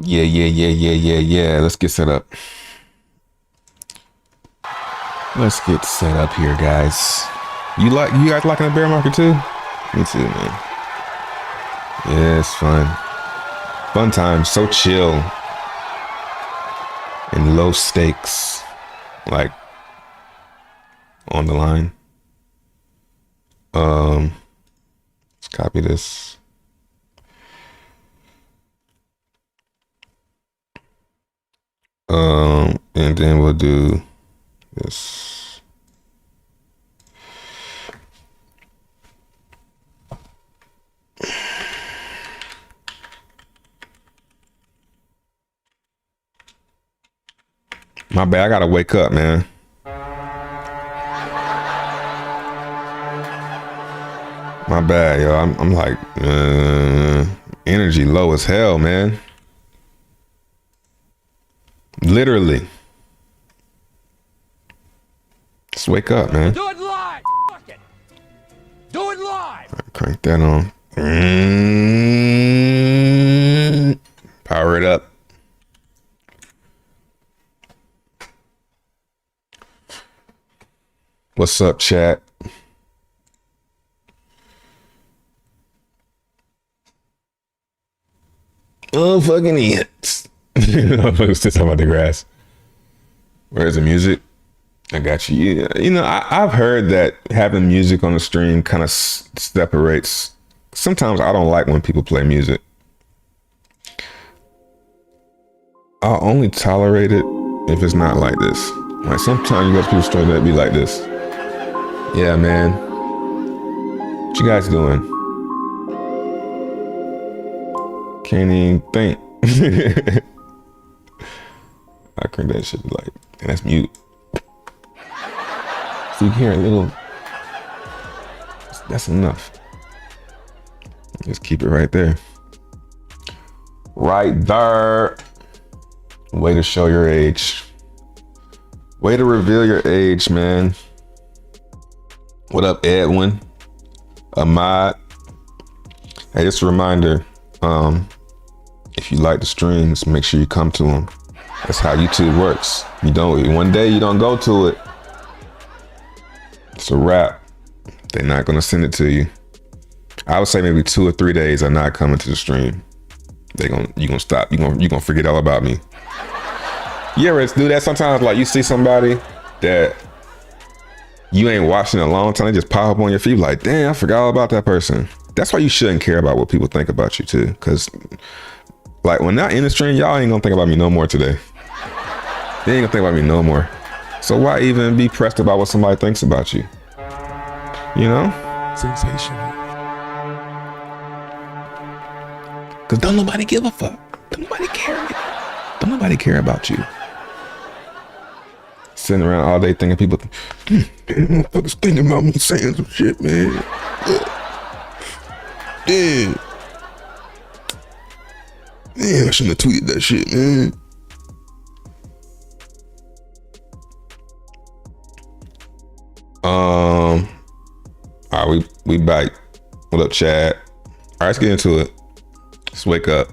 Yeah. Let's get set up. Let's get set up here, guys. You guys liking the bear market too? Me too, man. Yeah, it's fun. Fun time, so chill. And low stakes. Like on the line. Let's copy this. And then we'll do this. My bad, I gotta wake up, man. My bad, yo. I'm like, energy low as hell, man. Literally. Just wake up, man. Do it live. Fuck it. Do it live. Crank that on. Power it up. What's up, chat? Oh, fucking idiots. Who's talking about the grass? Where's the music? I got you. You know, I've heard that having music on the stream kind of separates. Sometimes I don't like when people play music. I'll only tolerate it if it's not like this. Like sometimes you got people straight that be like this. Yeah, man. What you guys doing? Can't even think. I crank that shit like, and that's mute. So you can hear a little. That's enough. Just keep it right there. Right there. Way to show your age. Way to reveal your age, man. What up, Edwin? Ahmad. Hey, just a reminder. If you like the streams, make sure you come to them. That's how YouTube works. You don't. One day you don't go to it. It's a wrap. They're not gonna send it to you. I would say maybe 2 or 3 days are not coming to the stream. You gonna stop. You gonna forget all about me. You ever do that sometimes? Like you see somebody that you ain't watching in a long time, they just pop up on your feed like, damn, I forgot all about that person. That's why you shouldn't care about what people think about you too. Cause like when they're in the stream, y'all ain't gonna think about me no more today. They ain't gonna think about me no more. So why even be pressed about what somebody thinks about you? You know? Sensational. Cause don't nobody give a fuck. Don't nobody care. Don't nobody care about you. Sitting around all day thinking people, motherfuckers thinking about me saying some shit, man. Damn. Damn, I shouldn't have tweeted that shit, man. All right, we back. What up, Chad? All right, let's get into it. Let's wake up.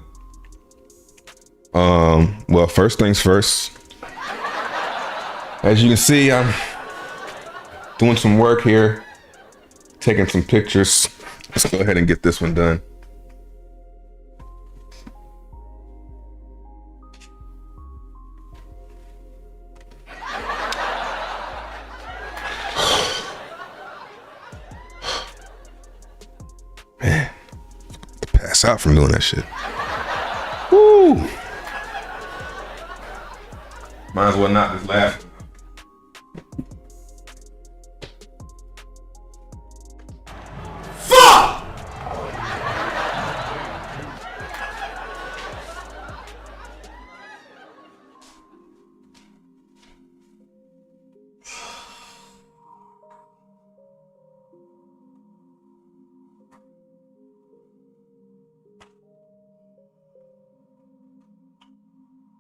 Well, first things first. As you can see, I'm doing some work here, taking some pictures. Let's go ahead and get this one done. Man, I pass out from doing that shit. Woo! Might as well not just laugh.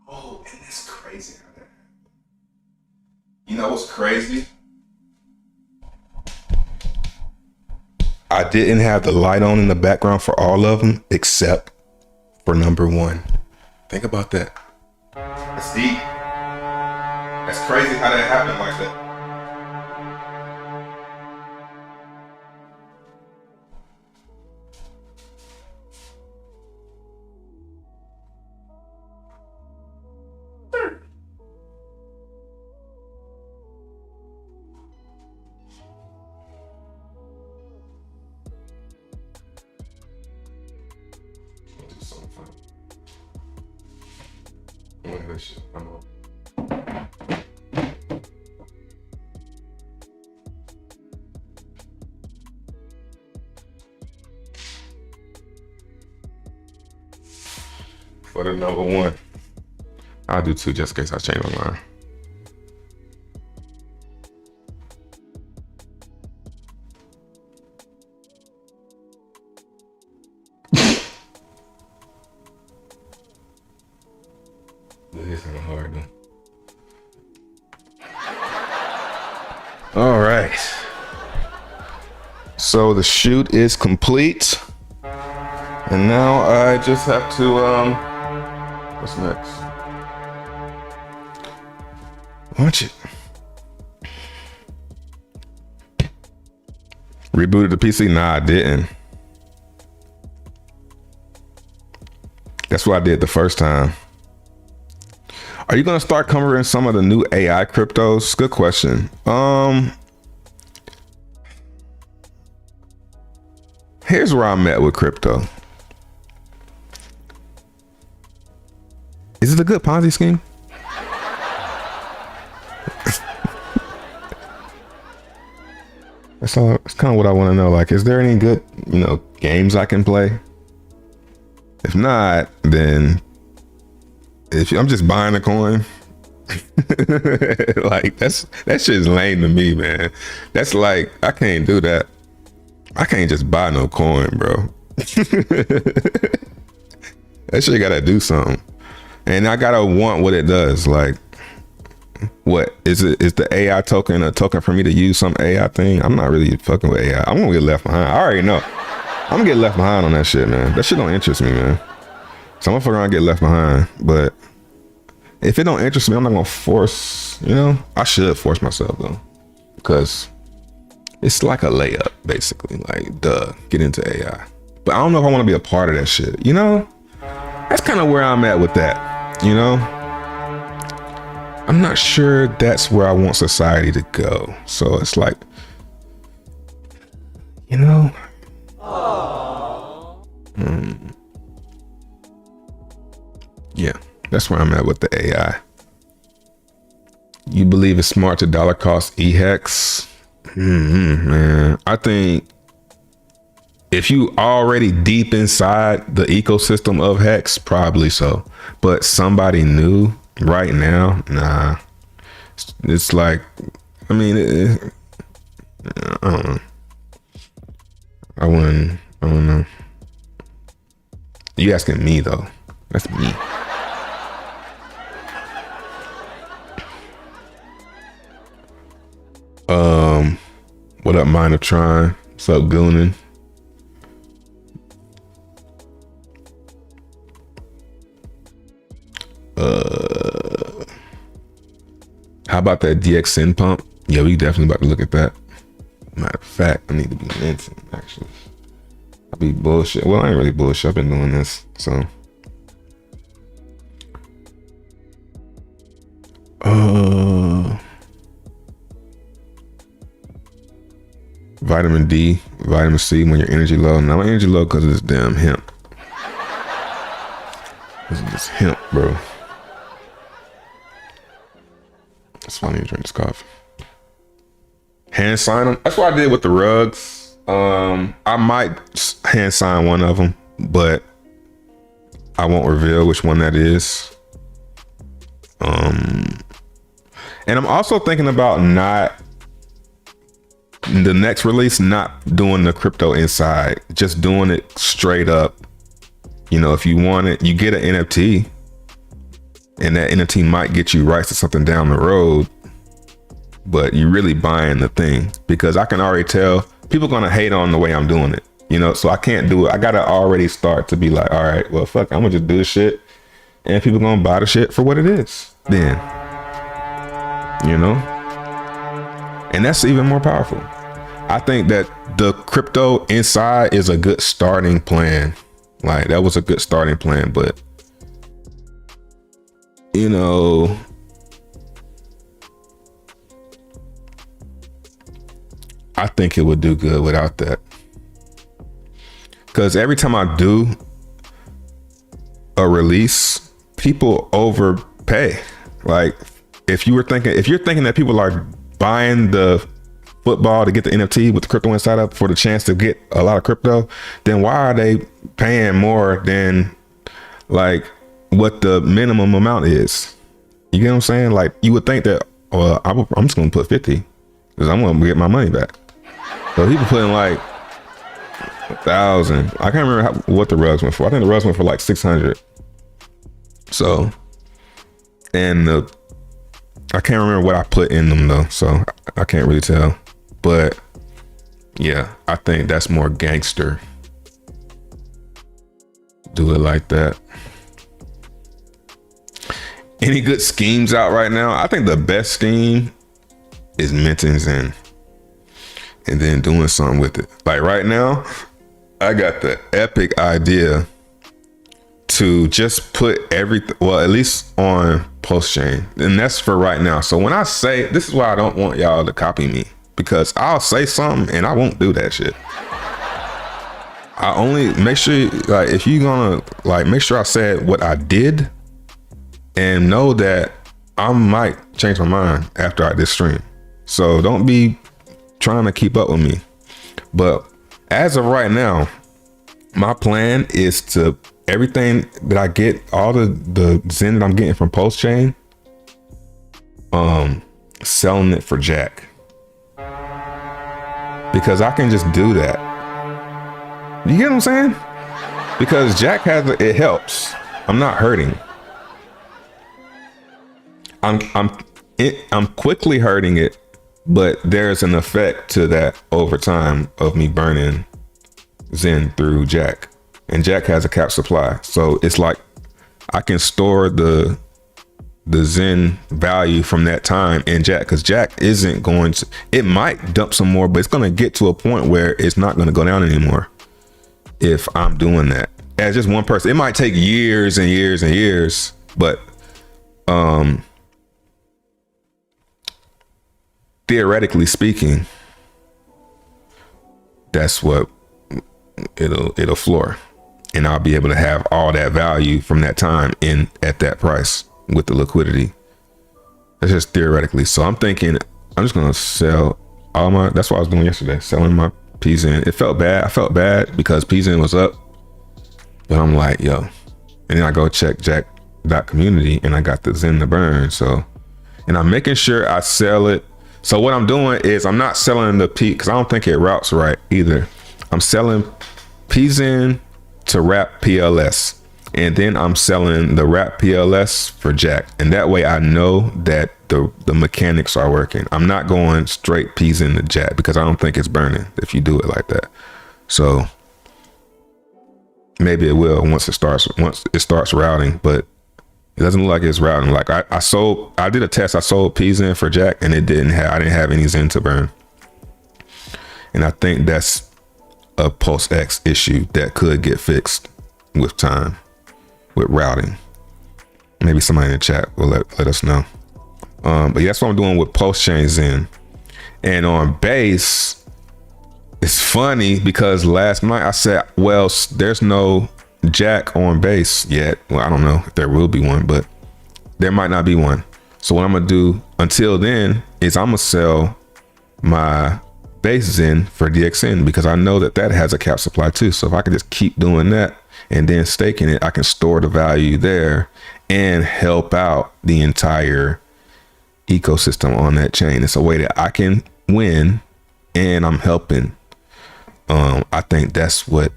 Oh, and it's crazy how that. You know what's crazy? I didn't have the light on in the background for all of them except for number one. Think about that. That's deep. That's crazy how that happened like that. For the number one. I'll do two just in case I change my mind. This ain't hard though. All right. So the shoot is complete. And now I just have to, what's next? Watch it. Rebooted the PC? Nah, I didn't. That's what I did the first time. Are you gonna start covering some of the new AI cryptos? Good question. Here's where I'm at with crypto. Is it a good Ponzi scheme? That's all. That's kind of what I want to know. Like, is there any good, games I can play? If not, then I'm just buying a coin. Like that shit is lame to me, man. That's like, I can't do that. I can't just buy no coin, bro. That shit gotta do something. And I gotta want what it does. Like, what is it? Is the AI token a token for me to use some AI thing? I'm not really fucking with AI. I'm gonna get left behind. I already know. I'm gonna get left behind on that shit, man. That shit don't interest me, man. So I'm gonna fuck around and get left behind. But if it don't interest me, I'm not gonna force, I should force myself though. Because it's like a layup, basically. Like, get into AI. But I don't know if I wanna be a part of that shit, That's kind of where I'm at with that, I'm not sure that's where I want society to go. So it's like, yeah, that's where I'm at with the AI. You believe it's smart to dollar cost eHex? Man, I think if you already deep inside the ecosystem of Hex, probably so. But somebody new right now, nah. It's like, I don't know. I don't know. You asking me though? That's me. What up, Mind of Trying? What's up, Goonin? How about that DXN pump? Yeah, we definitely about to look at that. Matter of fact, I need to be minting, actually. I be bullshit. Well, I ain't really bullshit. I've been doing this, so. Vitamin D, vitamin C when your energy low. Now my energy low because of this damn hemp. This is just hemp, bro. That's why I need to drink this coffee. Hand sign them. That's what I did with the rugs. I might hand sign one of them, but I won't reveal which one that is. And I'm also thinking about the next release, not doing the crypto inside, just doing it straight up. If you want it, you get an NFT, and that NFT might get you rights to something down the road, but you're really buying the thing, because I can already tell people gonna hate on the way I'm doing it, so I can't do it. I gotta already start to be like, all right, well, fuck, I'm gonna just do this shit and people gonna buy the shit for what it is then, you know? And that's even more powerful. I think that the crypto inside is a good starting plan. Like, that was a good starting plan, but you know, I think it would do good without that. Because every time I do a release, people overpay. Like, if you're thinking that people are buying the football to get the NFT with the crypto inside up for the chance to get a lot of crypto, then why are they paying more than like what the minimum amount is? You get what I'm saying? Like, you would think that, well, I'm just gonna put 50 because I'm gonna get my money back. So people putting like 1,000. I can't remember what the rugs went for. I think the rugs went for like 600. So, and I can't remember what I put in them though, so I can't really tell. But yeah, I think that's more gangster. Do it like that. Any good schemes out right now? I think the best scheme is minting Zen and then doing something with it. Like right now, I got the epic idea to just put everything, well, at least on Pulse-Chain, and that's for right now. So when I say, this is why I don't want y'all to copy me, because I'll say something and I won't do that shit. I only make sure, like, if you're gonna like make sure I said what I did, and know that I might change my mind after I this stream. So don't be trying to keep up with me. But as of right now, my plan is to everything that I get, all the Zen that I'm getting from Pulse-Chain, selling it for Jack. Because I can just do that. You get what I'm saying? Because Jack has it helps. I'm not hurting. I'm quickly hurting it, but there's an effect to that over time of me burning Zen through Jack, and Jack has a cap supply, so it's like I can store the Zen value from that time in Jack, because Jack isn't going to, it might dump some more, but it's going to get to a point where it's not going to go down anymore if I'm doing that as just one person. It might take years and years and years, but theoretically speaking, that's what it'll floor, and I'll be able to have all that value from that time in at that price with the liquidity. That's just theoretically. So I'm thinking I'm just gonna sell all my, that's what I was doing yesterday, selling my PZen. It felt bad. I felt bad because PZen was up, but I'm like, yo, and then I go check Jack.community and I got the Zen to burn. So, and I'm making sure I sell it. So what I'm doing is I'm not selling the P, because I don't think it routes right either. I'm selling PZen to wrap PLS, and then I'm selling the wrap PLS for Jack, and that way I know that the mechanics are working. I'm not going straight PZen to Jack because I don't think it's burning if you do it like that. So maybe it will once it starts routing, but it doesn't look like it's routing. Like I did a test. I sold PZen for Jack, and I didn't have any Zen to burn. And I think that's a Pulse X issue that could get fixed with time, with routing. Maybe somebody in the chat will let us know. But yeah, that's what I'm doing with Pulse-Chain Zen. And on Base, it's funny because last night I said, well, there's no Jack on Base yet. Well, I don't know if there will be one, but there might not be one. So what I'm gonna do until then is I'm gonna sell my Base Zen for DXN, because I know that has a cap supply too. So if I can just keep doing that and then staking it, I can store the value there and help out the entire ecosystem on that chain. It's a way that I can win and I'm helping. I think that's what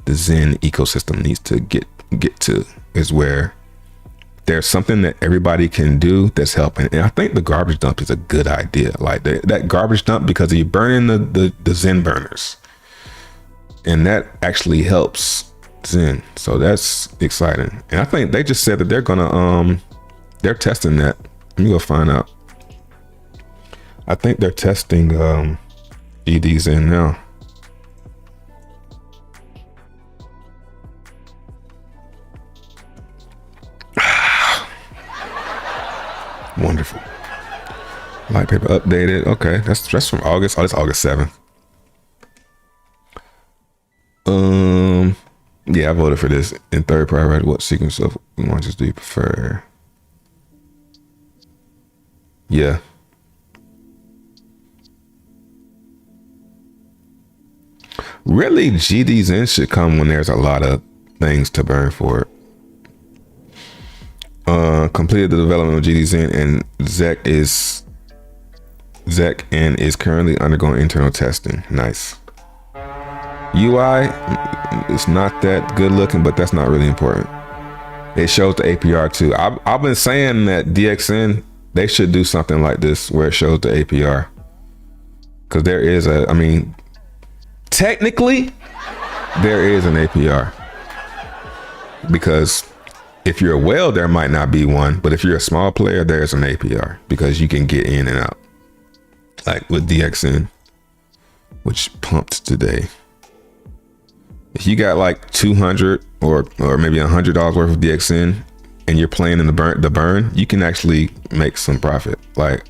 the Zen ecosystem needs to get to, is where there's something that everybody can do that's helping. And I think the garbage dump is a good idea. Like that garbage dump, because you're burning the Zen burners, and that actually helps Zen. So that's exciting. And I think they just said that they're gonna they're testing that. Let me go find out. I think they're testing GD Zen now. Wonderful. Light paper updated. Okay, that's from August. Oh, that's August 7th. Yeah, I voted for this. In third priority, what sequence of launches do you prefer? Yeah. Really, GD Zen should come when there's a lot of things to burn for it. Completed the development of GD Zen and Zek and is currently undergoing internal testing. Nice. UI is not that good looking, but that's not really important. It shows the APR too. I've been saying that DXN, they should do something like this where it shows the APR, because there is technically there is an APR, because if you're a whale, there might not be one, but if you're a small player, there's an APR because you can get in and out, like with DXN, which pumped today. If you got like 200 or maybe $100 worth of DXN and you're playing in the burn, you can actually make some profit. Like,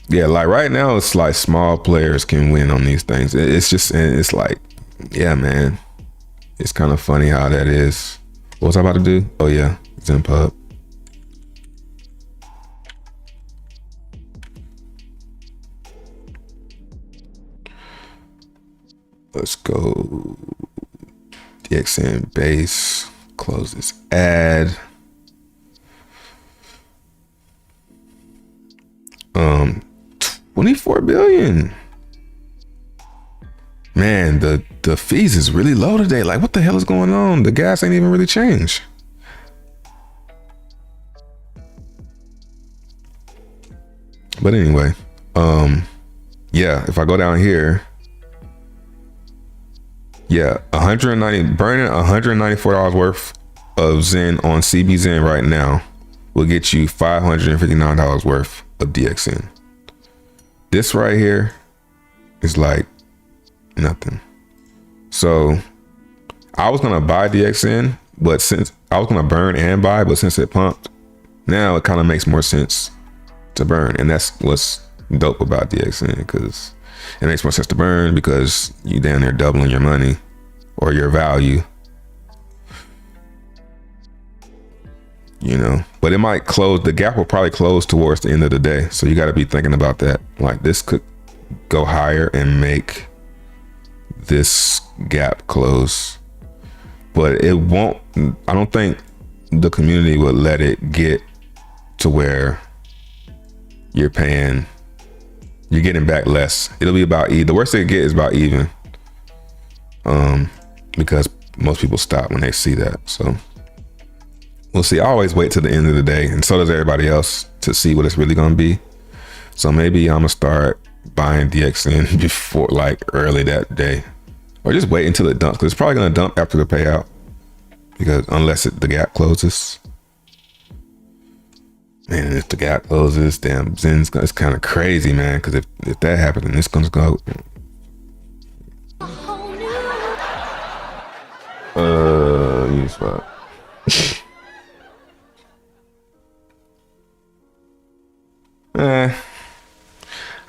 yeah, like right now it's like small players can win on these things. It's like, yeah, man, it's kind of funny how that is. What was I about to do? Oh yeah, ZenPub. Let's go DXN base, close this ad. 24 billion. Man, the fees is really low today. Like, what the hell is going on? The gas ain't even really changed. But anyway, yeah, if I go down here, yeah, burning $194 worth of Zen on CB Zen right now will get you $559 worth of DXN. This right here is like nothing. So I was gonna buy DXN, but since I was gonna burn and buy, but since it pumped, now it kind of makes more sense to burn. And that's what's dope about DXN, because it makes more sense to burn because you down there doubling your money or your value, you know. But it might close, the gap will probably close towards the end of the day, so you got to be thinking about that. Like, this could go higher and make this gap close, but it won't. I don't think the community would let it get to where you're getting back less. It'll be about even. The worst they get is about even, because most people stop when they see that. So we'll see. I always wait till the end of the day, and so does everybody else, to see what it's really gonna be. So maybe I'm gonna start buying DXN before, like, early that day, or just wait until it dumps, because it's probably gonna dump after the payout, because unless the gap closes. Man, if the gap closes, damn, Zen's, it's kind of crazy, man, because if that happens, then it's gonna go. You spot.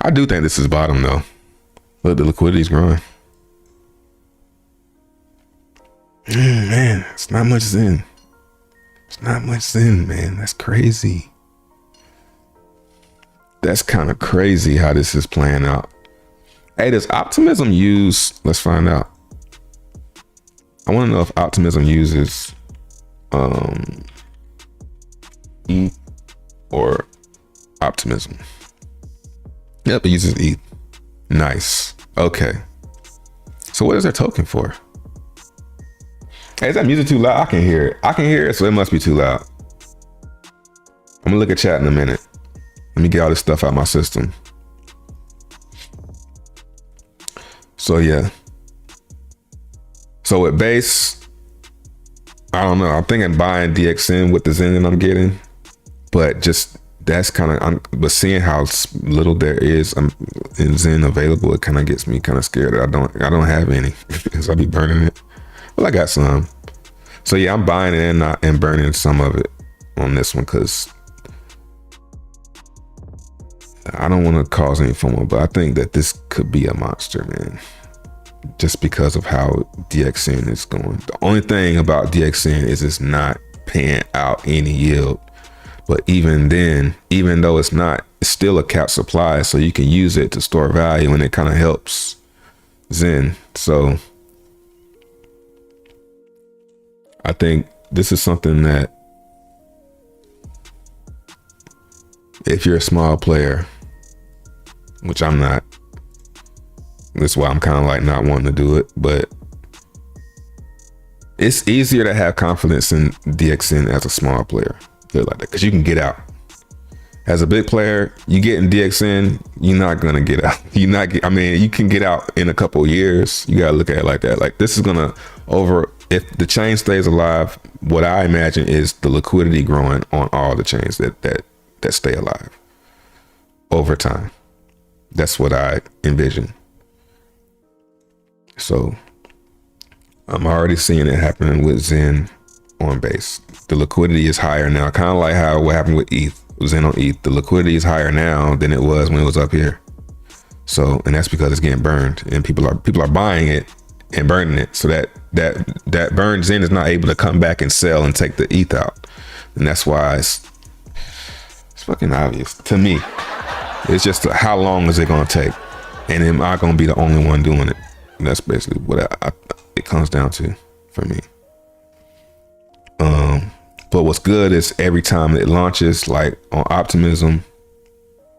I do think this is bottom though. Look, the liquidity's growing. Man, it's not much Zen. It's not much Zen, man. That's crazy. That's kind of crazy how this is playing out. Hey, does Optimism use, let's find out. I want to know if Optimism uses ETH or Optimism. Yep, it uses ETH. Nice. Okay. So what is their token for? Hey, is that music too loud? I can hear it. I can hear it, so it must be too loud. I'm gonna look at chat in a minute. Let me get all this stuff out of my system. So yeah. So with base, I don't know. I'm thinking buying DXN with the Zen that I'm getting, but just that's kind of. But seeing how little there is in Zen available, it kind of gets me kind of scared that I don't have any because I'll be burning it. Well, I got some. So yeah, I'm buying it and burning some of it on this one because I don't want to cause any FOMO, but I think that this could be a monster, man. Just because of how DXN is going. The only thing about DXN is it's not paying out any yield. But even then, even though it's not, it's still a cap supply, so you can use it to store value, and it kind of helps Zen. So I think this is something that if you're a small player, which I'm not, that's why I'm kind of like not wanting to do it, but it's easier to have confidence in DXN as a small player. Like that, because you can get out. As a big player, you get in DXN, you're not gonna get out. I mean, you can get out in a couple of years. You gotta look at it like that. Like this is gonna if the chain stays alive, what I imagine is the liquidity growing on all the chains that stay alive over time. That's what I envision. So I'm already seeing it happening with Zen on base. The liquidity is higher now, kind of like what happened with ETH, Zen on ETH. The liquidity is higher now than it was when it was up here. So, and that's because it's getting burned, and people are buying it and burning it. So that burned Zen is not able to come back and sell and take the ETH out, and that's why it's fucking obvious to me. It's just how long is it going to take, and am I going to be the only one doing it? And that's basically what it comes down to for me. But what's good is every time it launches, like on Optimism,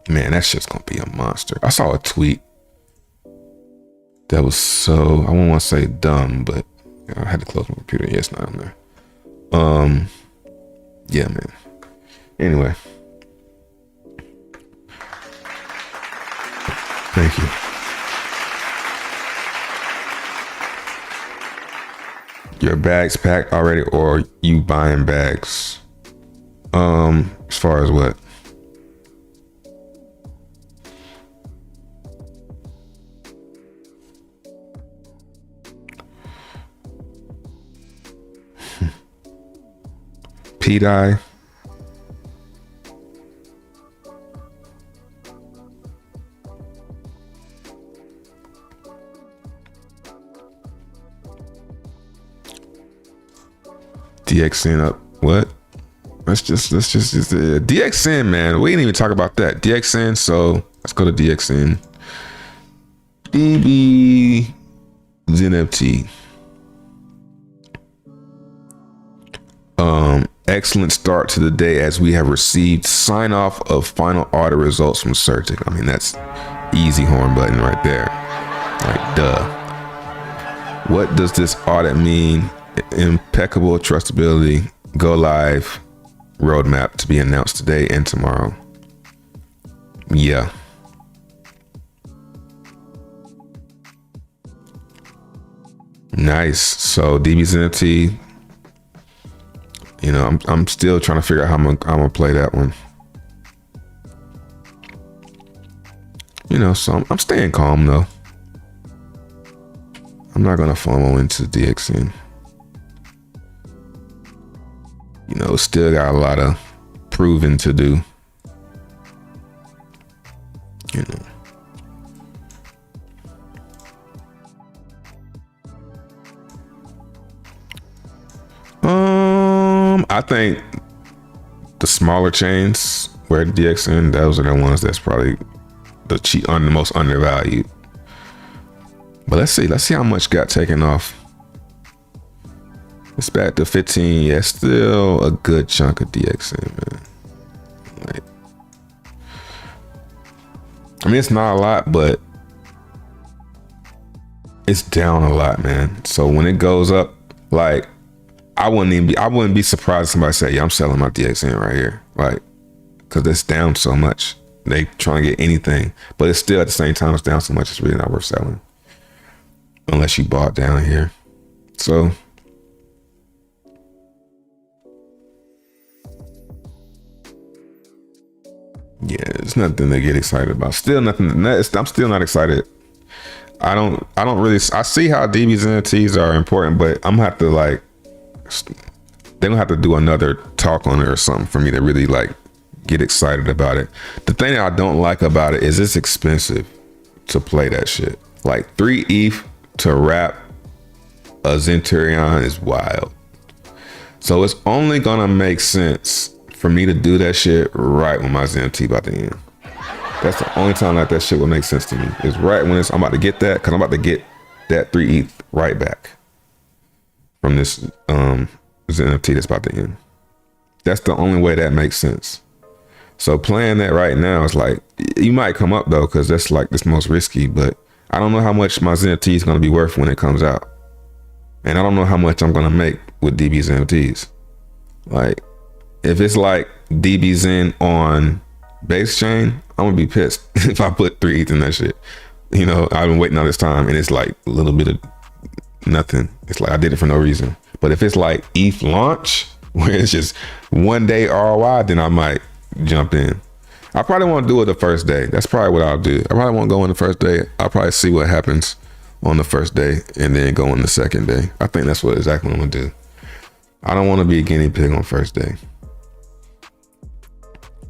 man, that shit's gonna be a monster. I saw a tweet that was so, I won't want to say dumb, but I had to close my computer. Yeah, it's not on there. Yeah, man. Anyway, thank you. Your bags packed already, or you buying bags? As far as what? P-Dye. DXN up. What? Let's just DXN, man. We didn't even talk about that. DXN. So let's go to DXN. DB ZenFT. Excellent start to the day as we have received sign off of final audit results from Certic. I mean, that's easy horn button right there. Like, duh. What does this audit mean? Impeccable trustability, go live, roadmap to be announced today and tomorrow. Yeah. Nice. So DB's NFT, you know, I'm still trying to figure out how I'm gonna play that one. You know, so I'm staying calm though. I'm not gonna FOMO into DXN. You know, still got a lot of proving to do. You know. I think the smaller chains where DXN, those are the ones that's probably the most undervalued. But let's see how much got taken off. It's back to 15. Yeah, still a good chunk of DXN, man. Like, I mean, it's not a lot, but it's down a lot, man. So when it goes up, like, I wouldn't be surprised if somebody said, yeah, I'm selling my DXN right here. Like, because it's down so much. They trying to get anything, but it's still at the same time, it's down so much, it's really not worth selling. Unless you bought down here. So yeah, it's nothing to get excited about. Still nothing. I'm still not excited. I don't really. I see how DBs and NFTs are important, but I'm gonna have to like. They're gonna have to do another talk on it or something for me to really like get excited about it. The thing that I don't like about it is it's expensive to play that shit. Like 3 ETH to wrap a Centurion is wild. So it's only gonna make sense for me to do that shit right when my ZMT about to end. That's the only time that shit will make sense to me. Is right when I'm about to get that, because I'm about to get that 3 ETH right back from this NFT that's about to end. That's the only way that makes sense. So playing that right now is like, you might come up though, because that's like this most risky, but I don't know how much my ZMT is going to be worth when it comes out. And I don't know how much I'm going to make with DB's NFTs. Like, if it's like DB Zen on base chain, I'm going to be pissed if I put 3 ETH in that shit. You know, I've been waiting all this time and it's like a little bit of nothing. It's like I did it for no reason. But if it's like ETH launch, where it's just 1 day ROI, then I might jump in. I probably won't do it the first day. That's probably what I'll do. I probably won't go in the first day. I'll probably see what happens on the first day and then go on the second day. I think that's what exactly I'm gonna do. I don't want to be a guinea pig on first day.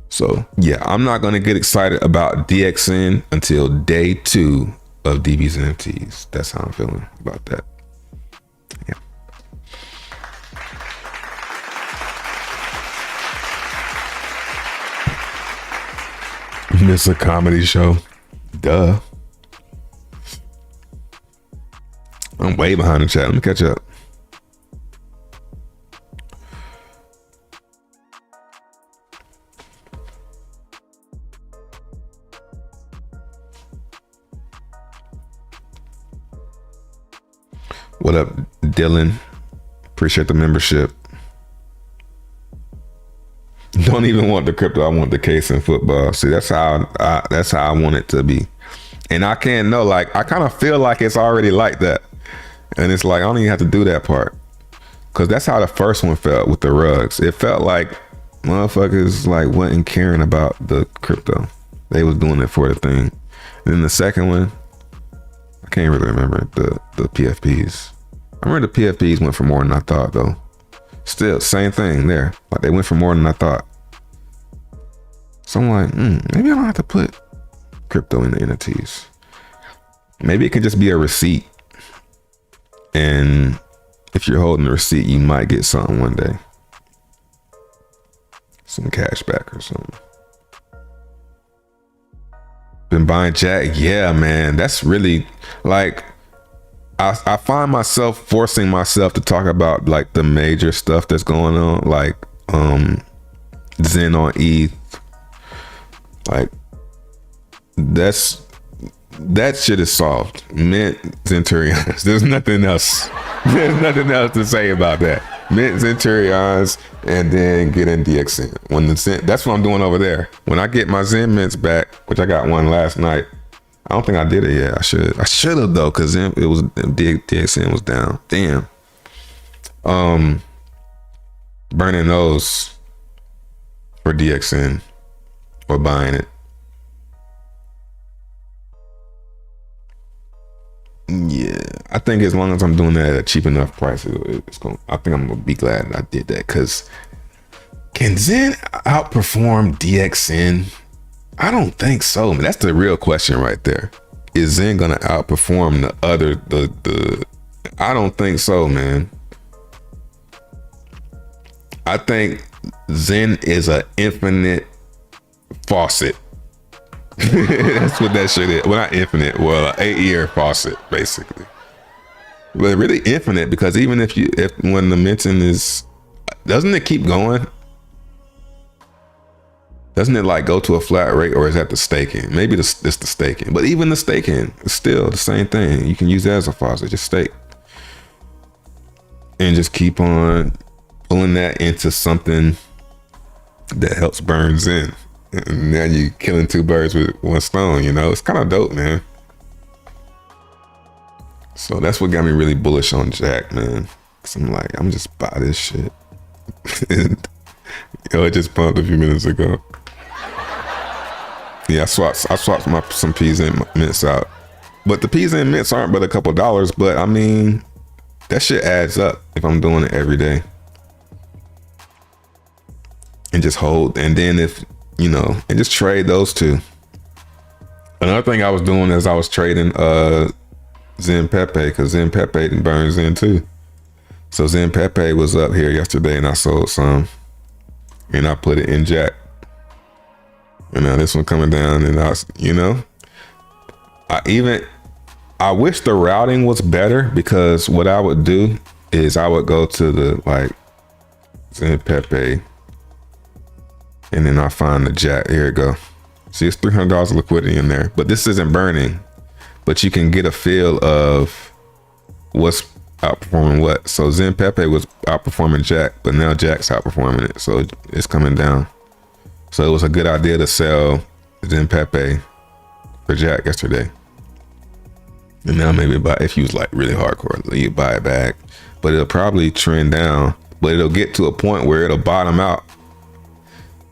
So yeah, I'm not gonna get excited about DXN until day 2 of DB's NFTs. That's how I'm feeling about that. Yeah. Miss a comedy show. Duh. I'm way behind the chat. Let me catch up. What up, Dylan? Appreciate the membership. Don't even want the crypto. I want the case in football. See, that's how I want it to be. And I can't know, like, I kind of feel like it's already like that. And it's like, I don't even have to do that part. Because that's how the first one felt with the rugs. It felt like motherfuckers like wasn't caring about the crypto. They was doing it for the thing. And then the second one, I can't really remember the PFPs. I remember the PFPs went for more than I thought though. Still, same thing there. Like they went for more than I thought. So I'm like, maybe I don't have to put crypto in the NFTs. Maybe it can just be a receipt. And if you're holding a receipt, you might get something one day. Some cash back or something. Been buying Jack? Yeah, man. That's really like, I find myself forcing myself to talk about like the major stuff that's going on, like Zen on ETH. Like that shit is solved. Mint Centurions. There's nothing else. There's nothing else to say about that. Mint Centurions and then get in DXN. When the Zen, that's what I'm doing over there. When I get my Zen mints back, which I got one last night. I don't think I did it yet. I should have though, because it was DXN was down. Damn. Burning those for DXN or buying it. Yeah, I think as long as I'm doing that at a cheap enough price, I think I'm gonna be glad I did that. Because can Zen outperform DXN? I don't think so, man. That's the real question right there. Is Zen gonna outperform the I don't think so, man. I think Zen is an infinite faucet. That's what that shit is. Well, not infinite. Well, an 8-year faucet, basically. But really infinite, because even if when the minting is, doesn't it keep going? Doesn't it like go to a flat rate, or is that the staking? Maybe it's the staking, but even the staking is still the same thing. You can use that as a faucet, just stake. And just keep on pulling that into something that helps burn Zen. And now you're killing 2 birds with 1 stone, you know? It's kind of dope, man. So that's what got me really bullish on Jack, man. Cause I'm like, I'm just buy this shit. And, it just pumped a few minutes ago. Yeah, I swapped some peas and mints out. But the peas and mints aren't but a couple dollars. But I mean, that shit adds up if I'm doing it every day. And just hold. And then if, and just trade those two. Another thing I was doing is I was trading Zen Pepe, because Zen Pepe burns in too. So Zen Pepe was up here yesterday and I sold some. And I put it in Jack. And now this one coming down, and I wish the routing was better, because what I would do is I would go to the Zen Pepe, and then I find the Jack. Here it go. See, it's $300 of liquidity in there, but this isn't burning. But you can get a feel of what's outperforming what. So Zen Pepe was outperforming Jack, but now Jack's outperforming it, so it's coming down. So it was a good idea to sell Zen Pepe for Jack yesterday. And now maybe if you was like really hardcore, you buy it back. But it'll probably trend down. But it'll get to a point where it'll bottom out.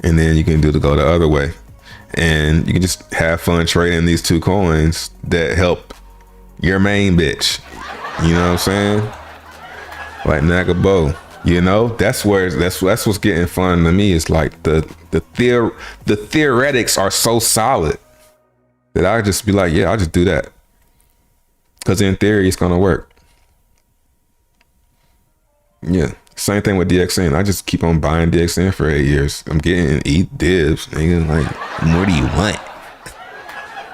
And then you can go the other way. And you can just have fun trading these two coins that help your main bitch. You know what I'm saying? Like Nagabo. That's what's getting fun to me. It's like the theoretics are so solid that I just be like, yeah, I'll just do that. Because in theory, it's gonna work. Yeah, same thing with DXN. I just keep on buying DXN for 8 years. I'm getting eat dibs. Nigga, like, what more do you want?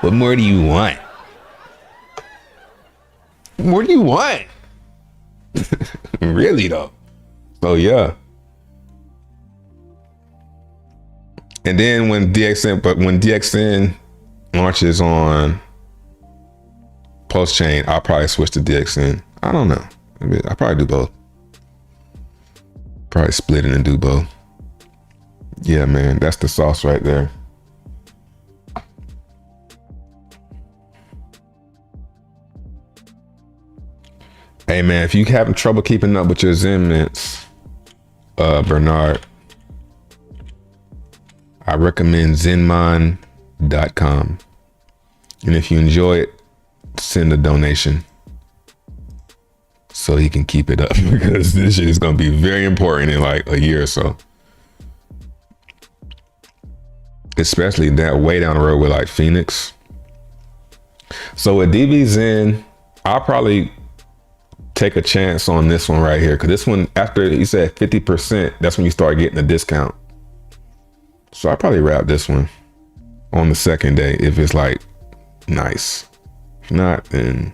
What more do you want? What more do you want? Really though. So yeah. And then when DXN launches on Pulse Chain, I'll probably switch to DXN. I don't know. I'll probably do both. Probably split it and do both. Yeah, man, that's the sauce right there. Hey man, if you having trouble keeping up with your Zen mints, Bernard, I recommend Zenmon.com. And if you enjoy it, send a donation so he can keep it up, because this shit is going to be very important in like a year or so. Especially that way down the road with like Phoenix. So with DBZen, I'll probably take a chance on this one right here, because this one, after you said 50%, that's when you start getting a discount. So I probably wrap this one on the second day if it's like nice. If not, then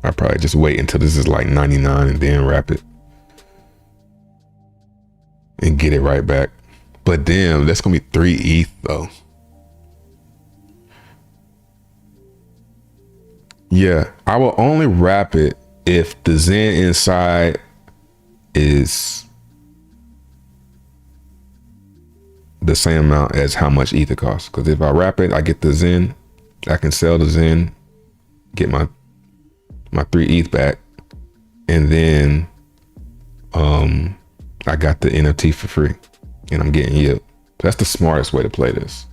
I probably just wait until this is like 99 and then wrap it and get it right back. But damn, that's gonna be 3 ETH though. Yeah, I will only wrap it if the Zen inside is the same amount as how much ETH it costs. Because if I wrap it, I get the Zen, I can sell the Zen, get my 3 ETH back, and then I got the NFT for free, and I'm getting yield. That's the smartest way to play this.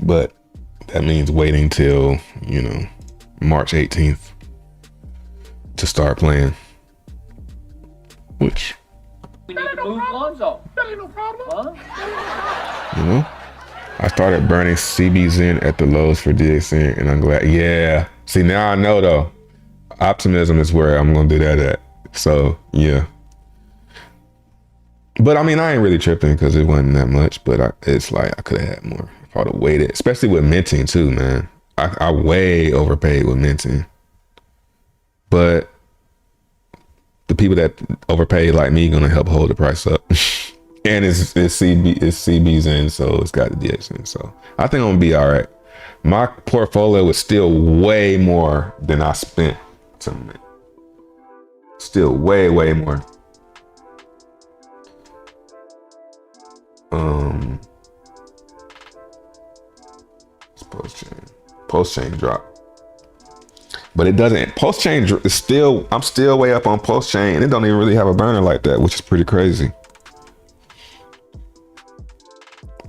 But that means waiting till, March 18th to start playing. Which, We need to move Lonzo. That ain't no problem. Huh? I started burning CBZen at the lows for DXN, and I'm glad. Yeah. See, now I know though. Optimism is where I'm gonna do that at. So yeah. But I mean, I ain't really tripping because it wasn't that much. But it's like I could have had more if I'd have waited, especially with minting too, man. I way overpaid with minting. But the people that overpaid like me gonna help hold the price up. And it's CBZen, so it's got the DXN. So I think I'm gonna be all right. My portfolio was still way more than I spent to mint. Still way more. It's post chain drop. But it doesn't. Post chain is still. I'm still way up on post chain, and it don't even really have a burner like that, which is pretty crazy.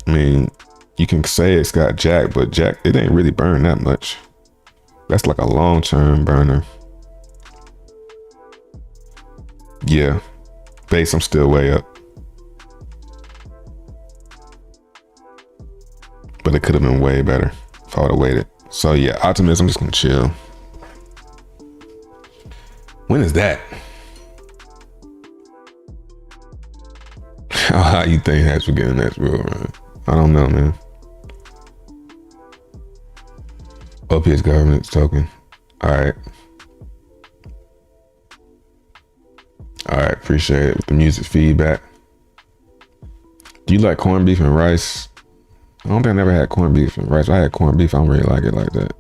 I mean, you can say it's got jack, but jack it ain't really burn that much. That's like a long-term burner. Yeah, base. I'm still way up, but it could have been way better if I would have waited. So yeah, optimism. I'm just gonna chill. When is that? How you think that's beginning? That's real, man. I don't know, man. OPS government token. All right. All right, appreciate it. With the music feedback. Do you like corned beef and rice? I don't think I never had corned beef and rice. I had corned beef. I don't really like it like that.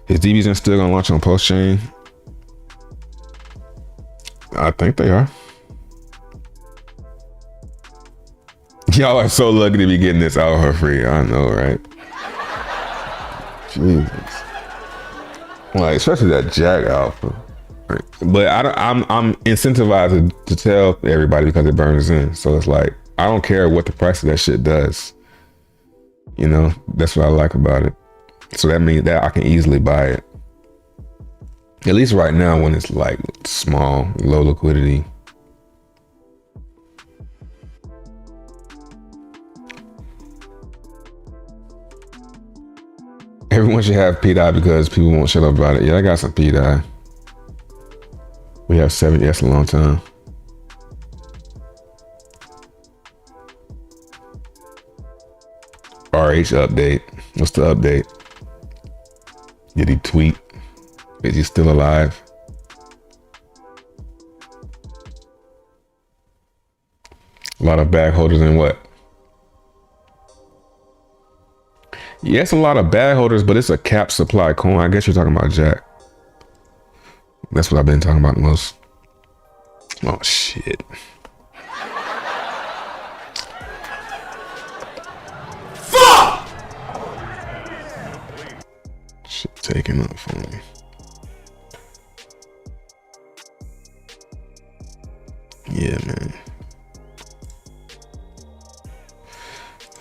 Is DBZN still gonna launch on post chain? I think they are. Y'all are so lucky to be getting this out for free. I know, right? Jesus. Like, especially that Jack Alpha. Right? But I'm incentivized to tell everybody because it burns in. So it's like, I don't care what the price of that shit does. You know, that's what I like about it. So that means that I can easily buy it. At least right now when it's like small, low liquidity. Everyone should have P-Dye because people won't shut up about it. Yeah, I got some P-Dye. We have 7 yes a long time. RH update. What's the update? Did he tweet? Is he still alive? A lot of bag holders in what? Yeah, it's a lot of bag holders, but it's a cap supply coin. I guess you're talking about Jack. That's what I've been talking about the most. Oh, shit. Fuck! Shit taking up for me. Yeah, man.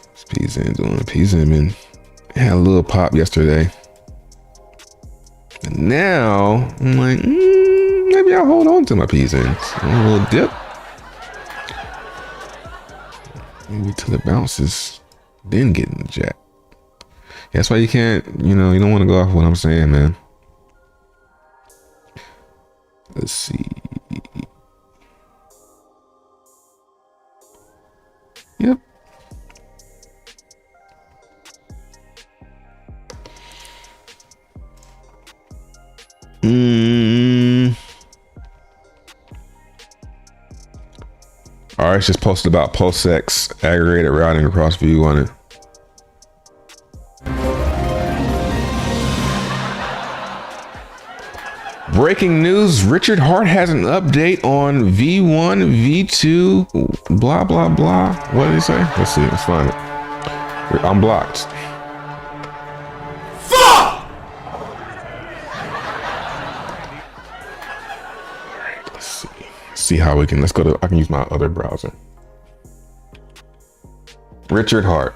What's PZN doing? PZN been had a little pop yesterday. And now I'm like, maybe I'll hold on to my PZNs. A little dip. Maybe till it bounces, then get in the jack. That's why you can't, you don't want to go off what I'm saying, man. Let's see. Yep. Alright, just posted about PulseX aggregated routing across view on it. Breaking news, Richard Hart has an update on V1, V2, blah, blah, blah. What did he say? Let's see, let's find it. I'm blocked. Fuck! All right, let's see. See how we can, let's go to, I can use my other browser. Richard Hart.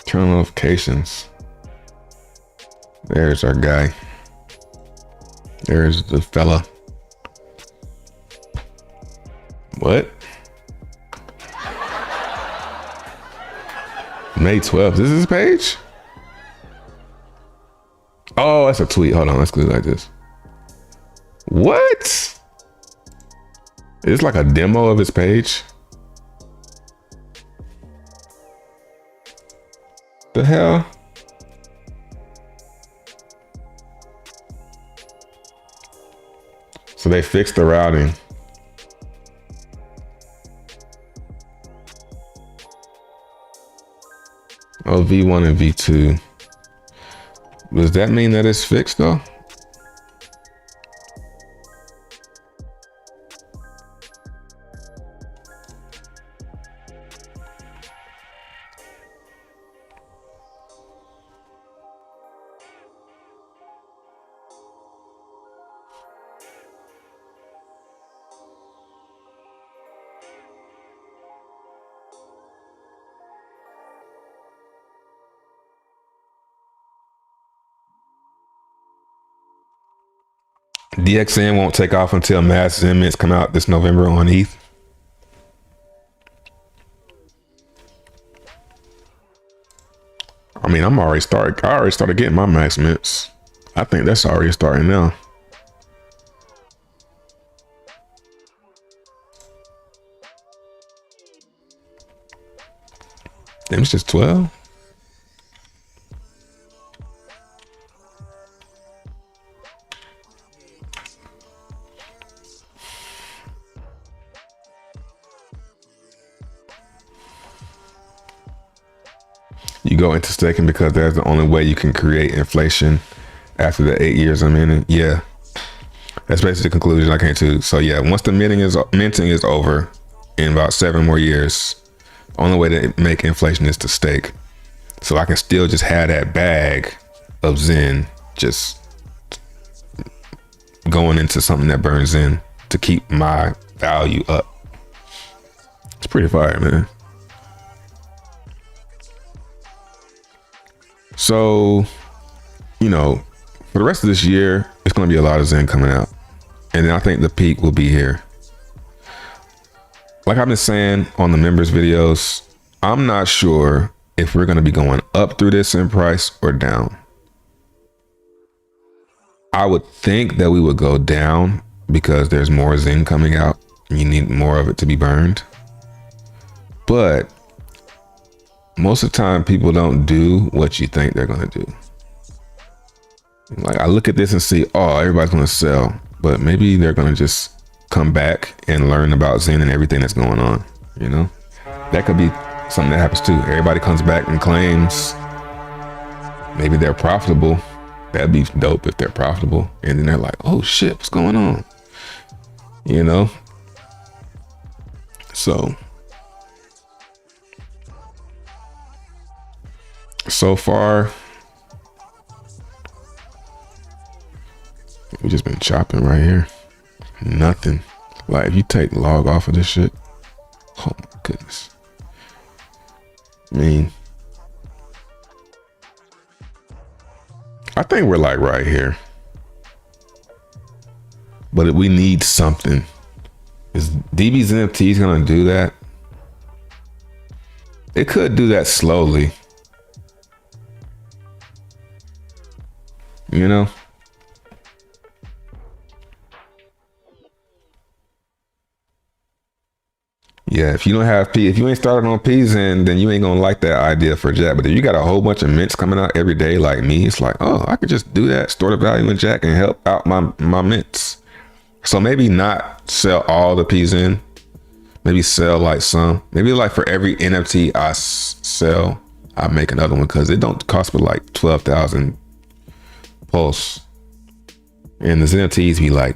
Turn on notifications. There's our guy. There's the fella. What? May 12th. This is his page? Oh, that's a tweet. Hold on. Let's do it like this. What? It's like a demo of his page. The hell? So they fixed the routing. Oh, V1 and V2. Does that mean that it's fixed though? DXN won't take off until Mass Zen mints come out this November on ETH. I mean, I already started getting my max mints. I think that's already starting now. Damn, it's just 12. You go into staking because that's the only way you can create inflation after the 8 years I'm in it. Yeah, that's basically the conclusion I came to. So yeah, once the minting is over in about 7 more years, the only way to make inflation is to stake. So I can still just have that bag of Zen just going into something that burns in to keep my value up. It's pretty fire, man. So, you know, for the rest of this year, it's going to be a lot of Zen coming out. And then I think the peak will be here. Like I've been saying on the members videos, I'm not sure if we're going to be going up through this in price or down. I would think that we would go down because there's more Zen coming out. You need more of it to be burned. But most of the time, people don't do what you think they're going to do. Like I look at this and see, oh, everybody's going to sell, but maybe they're going to just come back and learn about Zen and everything that's going on. You know, that could be something that happens too. Everybody comes back and claims maybe they're profitable. That'd be dope if they're profitable. And then they're like, oh shit, what's going on? You know? So far, we just been chopping right here. Nothing. Like if you take log off of this shit, oh my goodness. I mean, I think we're like right here, but we need something. Is DB's NFTs gonna do that? It could do that slowly. You know? Yeah, if you don't have P, if you ain't started on P Zen, then you ain't gonna like that idea for Jack. But if you got a whole bunch of mints coming out every day like me, it's like, oh, I could just do that, store the value in Jack and help out my mints. So maybe not sell all the P Zen, maybe sell like some, maybe like for every NFT I sell, I make another one because it don't cost me like 12,000 pulse. And the NFTs be like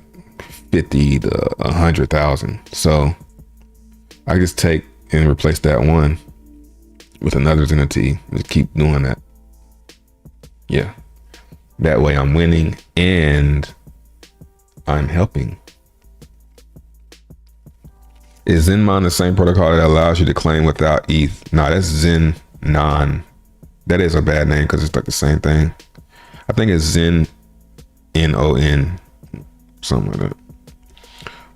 50 to 100,000. So I just take and replace that one with another NFT. Just keep doing that. Yeah. That way I'm winning and I'm helping. Is Zenmon the same protocol that allows you to claim without ETH? Nah, that's Zen Non. That is a bad name because it's like the same thing. I think it's Zen NON, something like that.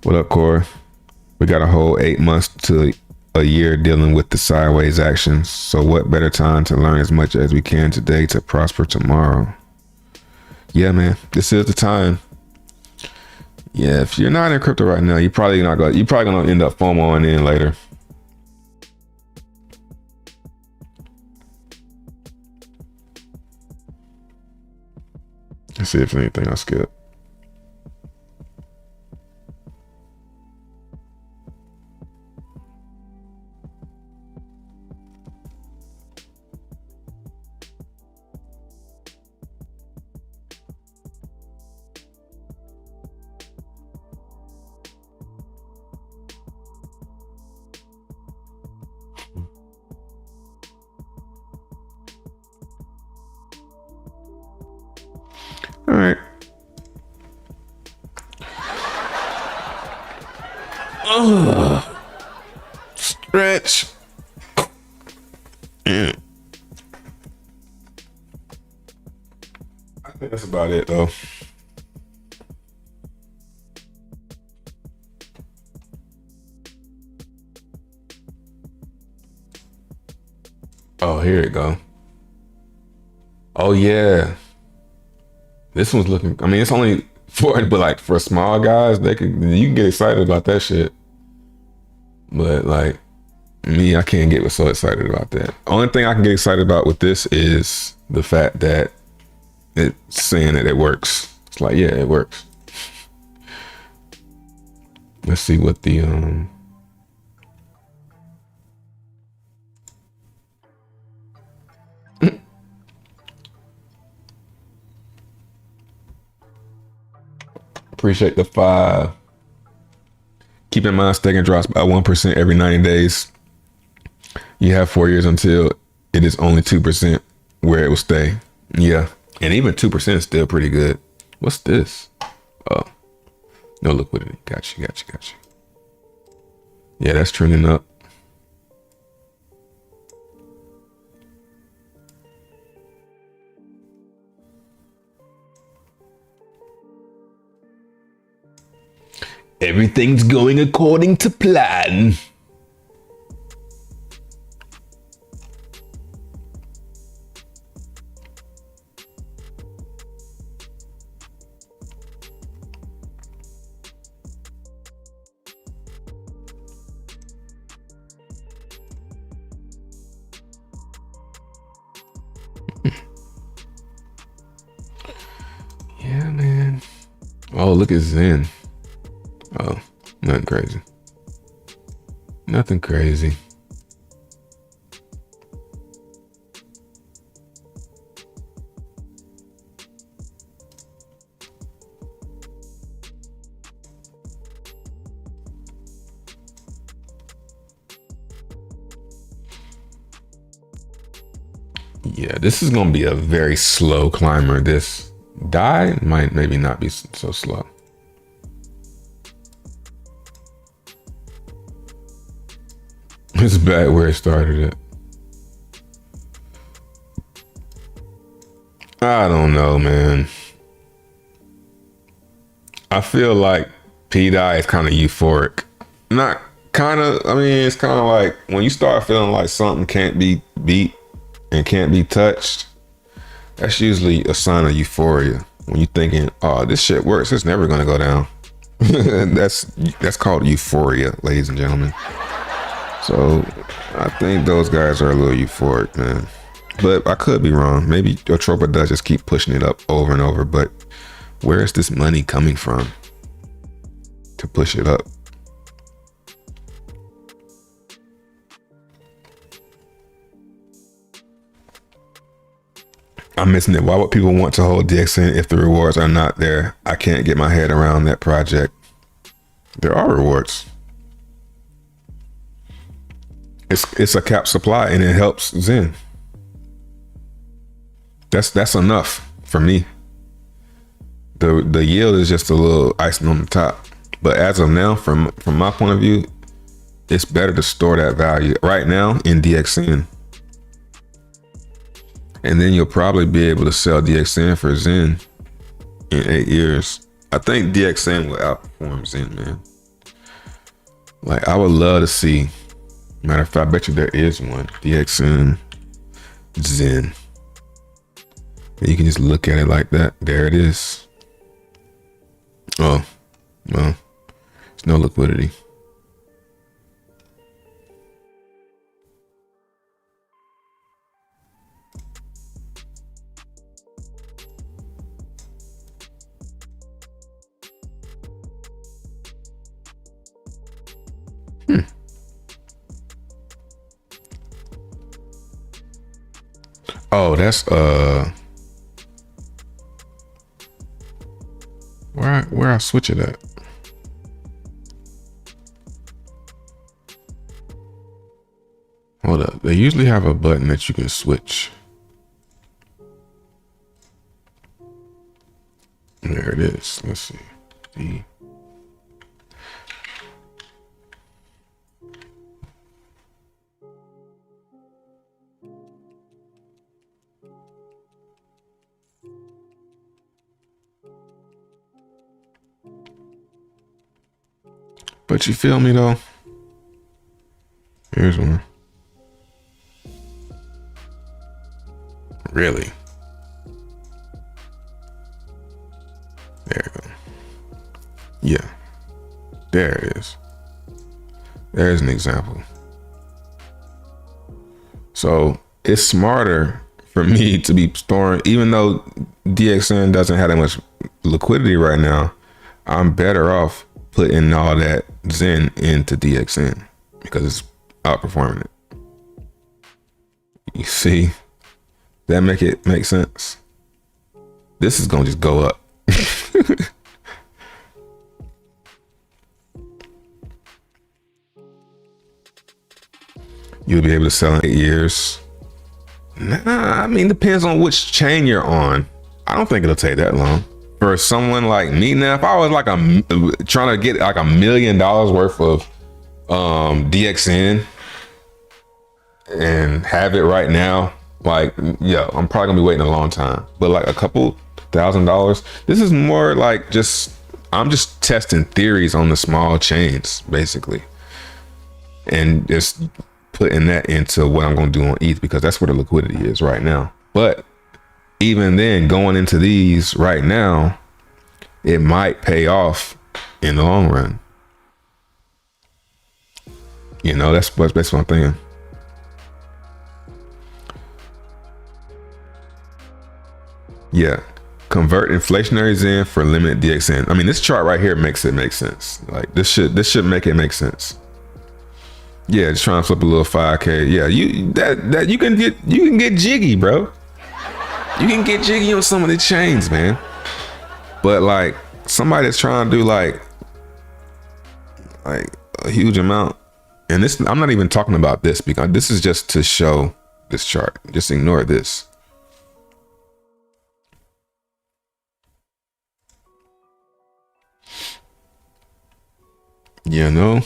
What up, Core? We got a whole 8 months to a year dealing with the sideways actions. So what better time to learn as much as we can today to prosper tomorrow? Yeah, man, this is the time. Yeah, if you're not in crypto right now, you're probably gonna end up FOMOing in later. Let's see if there's anything I skipped. All right. Stretch. Yeah. I think that's about it though. here it go. Oh yeah. This one's looking, I mean, it's only for, but like for small guys, you can get excited about that shit. But like me, I can't get so excited about that. Only thing I can get excited about with this is the fact that it's saying that it works. It's like, yeah, it works. Let's see what the appreciate the 5. Keep in mind, staking drops by 1% every 90 days. You have 4 years until it is only 2% where it will stay. Yeah, and even 2% is still pretty good. What's this? Oh, no liquidity. Got you. Yeah, that's trending up. Everything's going according to plan. Yeah, man. Oh, look at Zen. Oh, nothing crazy. Nothing crazy. Yeah, this is going to be a very slow climber. This die might maybe not be so slow. It's back where it started at. I don't know, man. I feel like P-Dye is kind of euphoric. Not kind of, I mean, it's kind of like when you start feeling like something can't be beat and can't be touched, that's usually a sign of euphoria. When you're thinking, oh, this shit works, it's never going to go down. That's called euphoria, ladies and gentlemen. So I think those guys are a little euphoric, man. But I could be wrong. Maybe Otropa does just keep pushing it up over and over. But where is this money coming from to push it up? I'm missing it. Why would people want to hold DXN if the rewards are not there? I can't get my head around that project. There are rewards. It's a cap supply and it helps Zen. That's enough for me. The yield is just a little icing on the top. But as of now, from my point of view, it's better to store that value right now in DXN. And then you'll probably be able to sell DXN for Zen in 8 years. I think DXN will outperform Zen, man. Like, I would love to see, matter of fact, I bet you there is one, DXN Zen. And you can just look at it like that. There it is. Oh, well, there's no liquidity. Oh, that's where I switch it at. Hold up. They usually have a button that you can switch. There it is. Let's see. But you feel me though? Here's one. Really? There you go. Yeah. There it is. There's an example. So it's smarter for me to be storing, even though DXN doesn't have that much liquidity right now, I'm better off putting all that Zen into DXN because it's outperforming it. You see, that make sense? This is gonna just go up. You'll be able to sell in 8 years. Nah, I mean, depends on which chain you're on. I don't think it'll take that long. For someone like me now, if I was like trying to get like $1 million worth of DXN and have it right now, like, yeah, I'm probably gonna be waiting a long time. But like a couple $1,000, this is more like I'm just testing theories on the small chains, basically. And just putting that into what I'm going to do on ETH because that's where the liquidity is right now. But even then, going into these right now, it might pay off in the long run. You know, that's what I'm thinking. Yeah. Convert inflationary Zen for limited DXN. I mean, this chart right here makes it make sense. Like this should make it make sense. Yeah, just trying to flip a little 5K. Yeah, you can get jiggy, bro. You can get jiggy on some of the chains, man. But like somebody that's trying to do like a huge amount, and this, I'm not even talking about this because this is just to show this chart. Just ignore this. You know?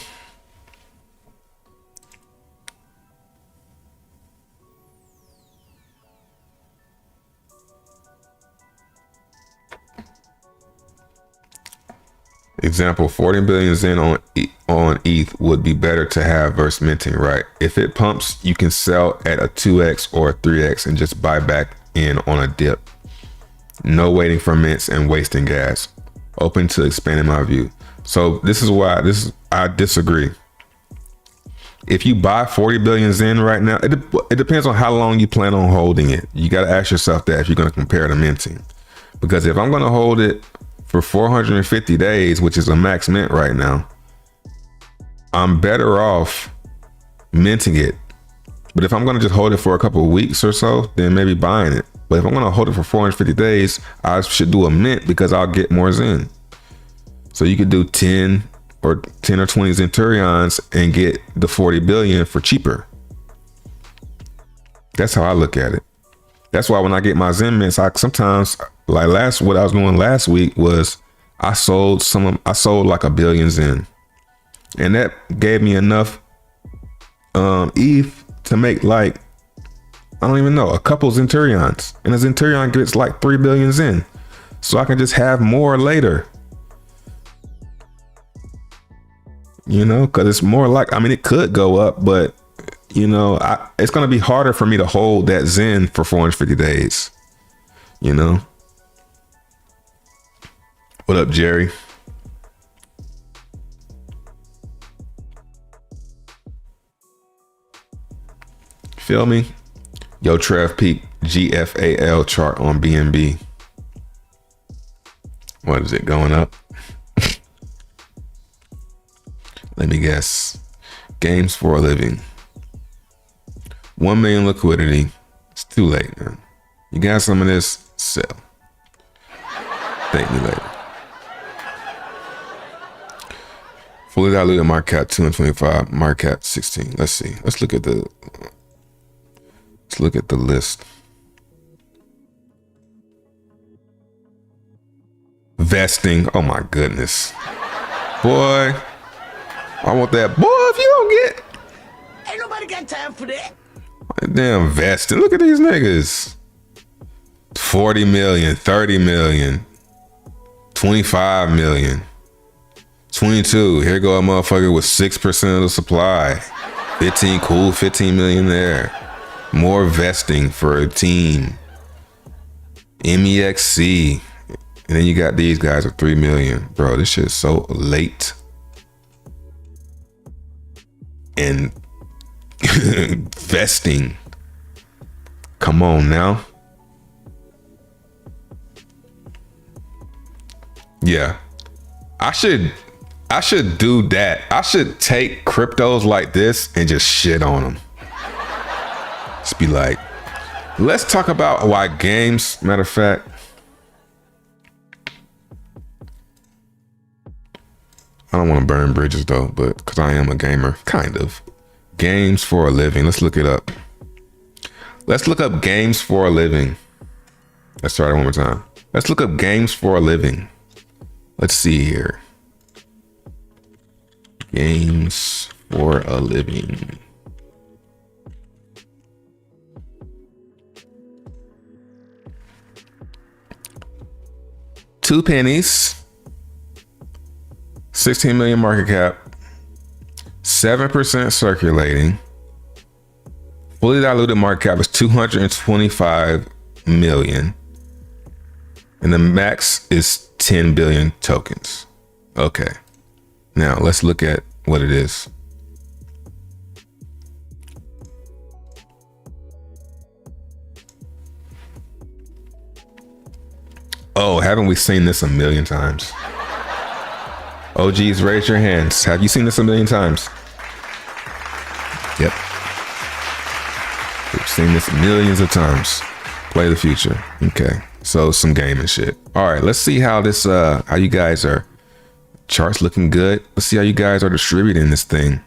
Example, 40 billion Zen on ETH would be better to have versus minting, right? If it pumps, you can sell at a 2x or a 3x and just buy back in on a dip. No waiting for mints and wasting gas. Open to expanding my view. So this is why I disagree. If you buy 40 billion Zen right now, it depends on how long you plan on holding it. You got to ask yourself that if you're going to compare to minting. Because if I'm going to hold it for 450 days, which is a max mint right now, I'm better off minting it. But if I'm going to just hold it for a couple of weeks or so, then maybe buying it. But if I'm going to hold it for 450 days, I should do a mint because I'll get more Zen. So you could do 10 or 20 Zenturions and get the 40 billion for cheaper. That's how I look at it. That's why when I get my Zen mints, I sometimes, like what I was doing last week was I sold like 1 billion Zen, and that gave me enough ETH to make like, I don't even know, a couple Zenturions, and a Zenturion gets like 3 billion Zen, so I can just have more later. You know, because it's more like, I mean, it could go up, but you know, it's going to be harder for me to hold that Zen for 450 days, you know? What up, Jerry? Feel me? Yo, Trev peep GFAL chart on BNB. What is it, going up? Let me guess. Games for a living. 1 million liquidity. It's too late, man. You got some of this? Sell. Thank me later. Fully diluted market cap 225, market cap 16. Let's see. Let's look at the list. Vesting. Oh my goodness. Boy. I want that. Boy, if you don't get. Ain't nobody got time for that. Damn vesting. Look at these niggas. 40 million, 30 million, 25 million, 22. Here go a motherfucker with 6% of the supply. 15 million there. More vesting for a team. MEXC. And then you got these guys with 3 million. Bro, this shit is so late. And vesting. Come on now. Yeah. I should do that. I should take cryptos like this and just shit on them. Just be like, let's talk about why games, matter of fact, I don't want to burn bridges though, but because I am a gamer, kind of. Games for a living. Let's look it up. Let's look up games for a living. Let's try it one more time. Let's look up games for a living. Let's see here. Games for a living. Two pennies. 16 million market cap, 7% circulating. Fully diluted market cap is 225 million. And the max is 10 billion tokens. Okay. Now let's look at what it is. Oh, haven't we seen this a million times? OGs, raise your hands. Have you seen this a million times? Yep. We've seen this millions of times. Play the future. Okay. So some gaming shit. All right, let's see how this how you guys are. Charts looking good. Let's see how you guys are distributing this thing.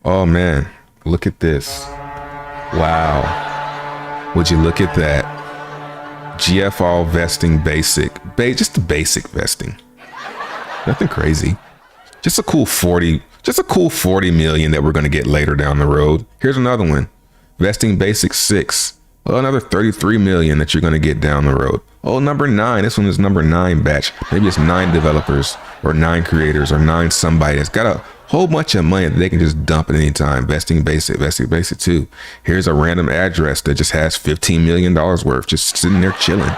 Oh man, look at this. Wow. Would you look at that? GFR vesting basic. Just the basic vesting. Nothing crazy. Just a cool 40 million that we're going to get later down the road. Here's another one. Vesting basic 6. Oh, another 33 million that you're going to get down the road. Oh, number 9. This one is number 9 batch. Maybe it's 9 developers or 9 creators or 9 somebody that's got a whole bunch of money that they can just dump at any time. Vesting basic 2. Here's a random address that just has $15 million worth just sitting there chilling.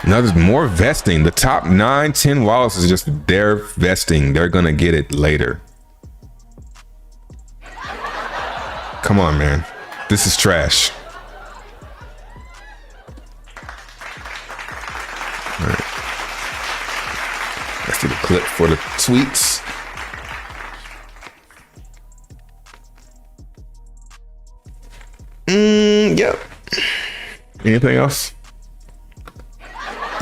Now there's more vesting. The top 9, 10 wallets is just their vesting. They're gonna get it later. Come on, man. This is trash. All right. Let's do the clip for the tweets. Yep. Anything else?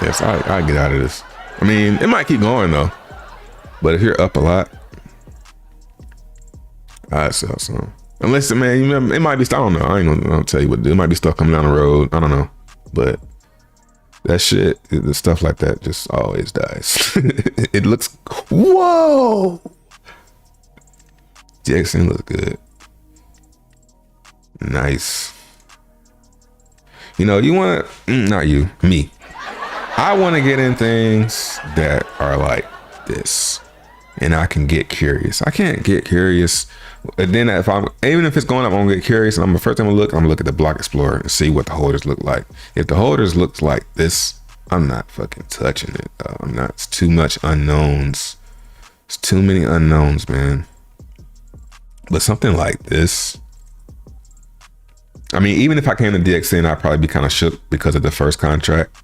Yes, I get out of this. I mean, it might keep going though, but if you're up a lot, I'd sell some. Unless, man, it might be. I don't know. I ain't gonna tell you what to do. It might be stuff coming down the road. I don't know, but that shit, the stuff like that, just always dies. It looks. Whoa. Jackson looks good. Nice. You know, you want to, not you, me. I want to get in things that are like this, and I can get curious. I can't get curious. And then even if it's going up, I'm gonna get curious. And I'm gonna look at the Block Explorer and see what the holders look like. If the holders look like this, I'm not fucking touching it. I'm not. It's too much unknowns. It's too many unknowns, man. But something like this. I mean, even if I came to DXN, I'd probably be kind of shook because of the first contract.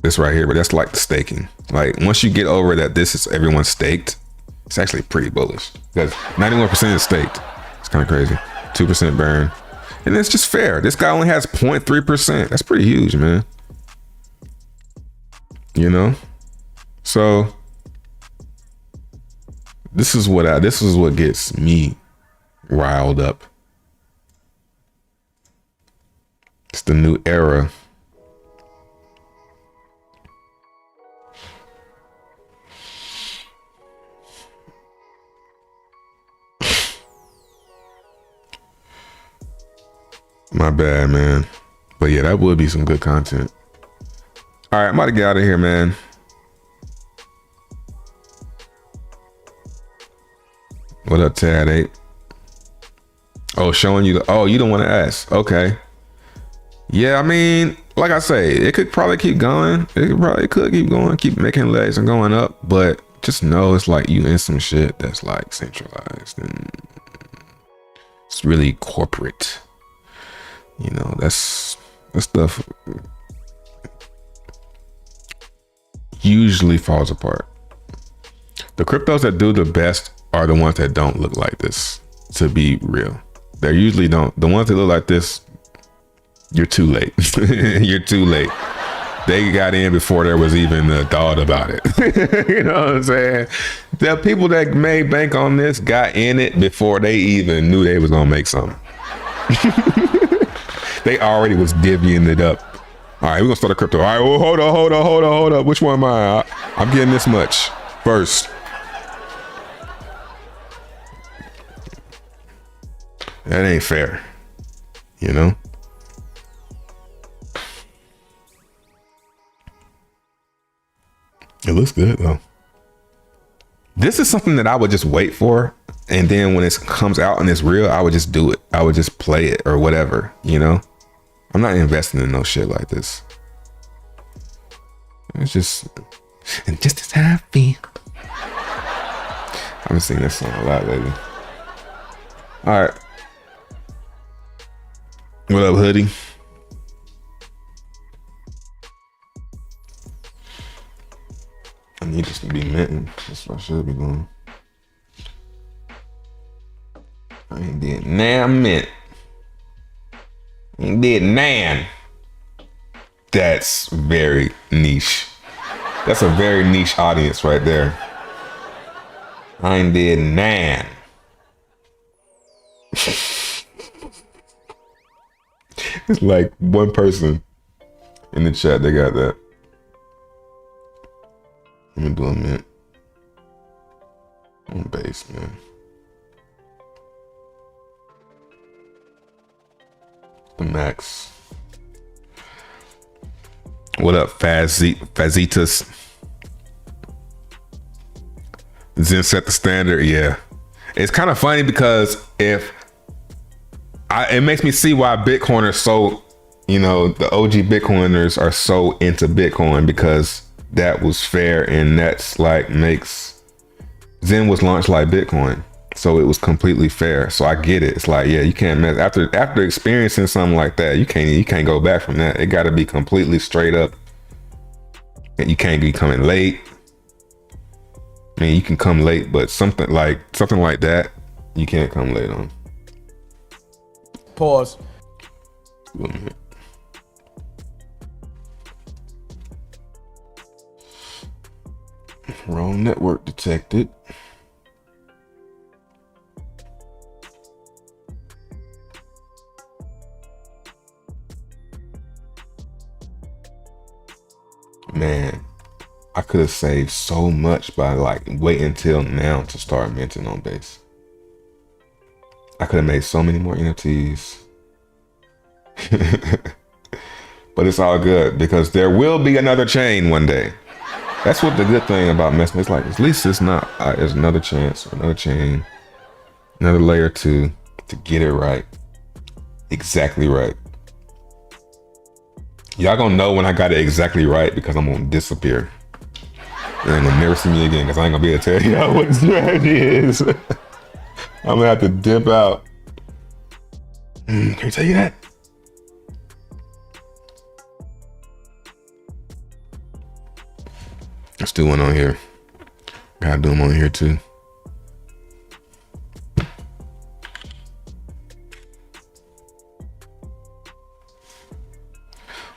This right here, but that's like the staking. Like once you get over that, this is everyone's staked. It's actually pretty bullish because 91% is staked. It's kind of crazy. 2% burn, and it's just fair. This guy only has 0.3%. That's pretty huge, man. You know, so this is what gets me riled up. It's the new era. My bad, man. But yeah, that would be some good content. All right, I'm about to get out of here, man. What up, Tad 8? Oh, showing you the, oh, you don't want to ask. Okay. Yeah, I mean, like I say, it could probably keep going. It could keep going, keep making legs and going up. But just know it's like you in some shit that's like centralized and it's really corporate. You know, that stuff usually falls apart. The cryptos that do the best are the ones that don't look like this, to be real. They usually don't. The ones that look like this, you're too late. You're too late. They got in before there was even a thought about it. You know what I'm saying? The people that made bank on this got in it before they even knew they was gonna make something. They already was divvying it up. All right, we're gonna start a crypto. All right, well, hold on. Which one am I? I'm getting this much first. That ain't fair, you know? It looks good though. This is something that I would just wait for. And then when it comes out and it's real, I would just do it. I would just play it or whatever, you know? I'm not investing in no shit like this. It's just as happy. I've been singing this song a lot lately. All right. What up, Hoodie? I need this to be minting. That's what I should be doing. I ain't did nan mint. Ain't did nan. That's very niche. That's a very niche audience right there. I ain't did nan. It's like one person in the chat, they got that. I'm gonna do a mint. On base, man. The max. What up, Fazitas? Zen set the standard, yeah. It's kind of funny because it makes me see why Bitcoiners so, you know, the OG Bitcoiners are so into Bitcoin, because that was fair, and that's like makes Zen was launched like Bitcoin, so it was completely fair. So I get it. It's like, yeah, you can't mess after experiencing something like that. You can't go back from that. It got to be completely straight up, and you can't be coming late. I mean, you can come late, but something like that, you can't come late on. Pause. Wrong network detected. Man, I could have saved so much by like waiting until now to start minting on base. I could have made so many more NFTs. But it's all good because there will be another chain one day. That's what the good thing about messing. It's like, at least it's not, there's another chance, another chain, another layer to get it right. Exactly right. Y'all gonna know when I got it exactly right because I'm gonna disappear. And ain't gonna never see me again because I ain't gonna be able to tell y'all what the strategy is. I'm gonna have to dip out. Can I tell you that? Let's do one on here. Gotta do them on here too.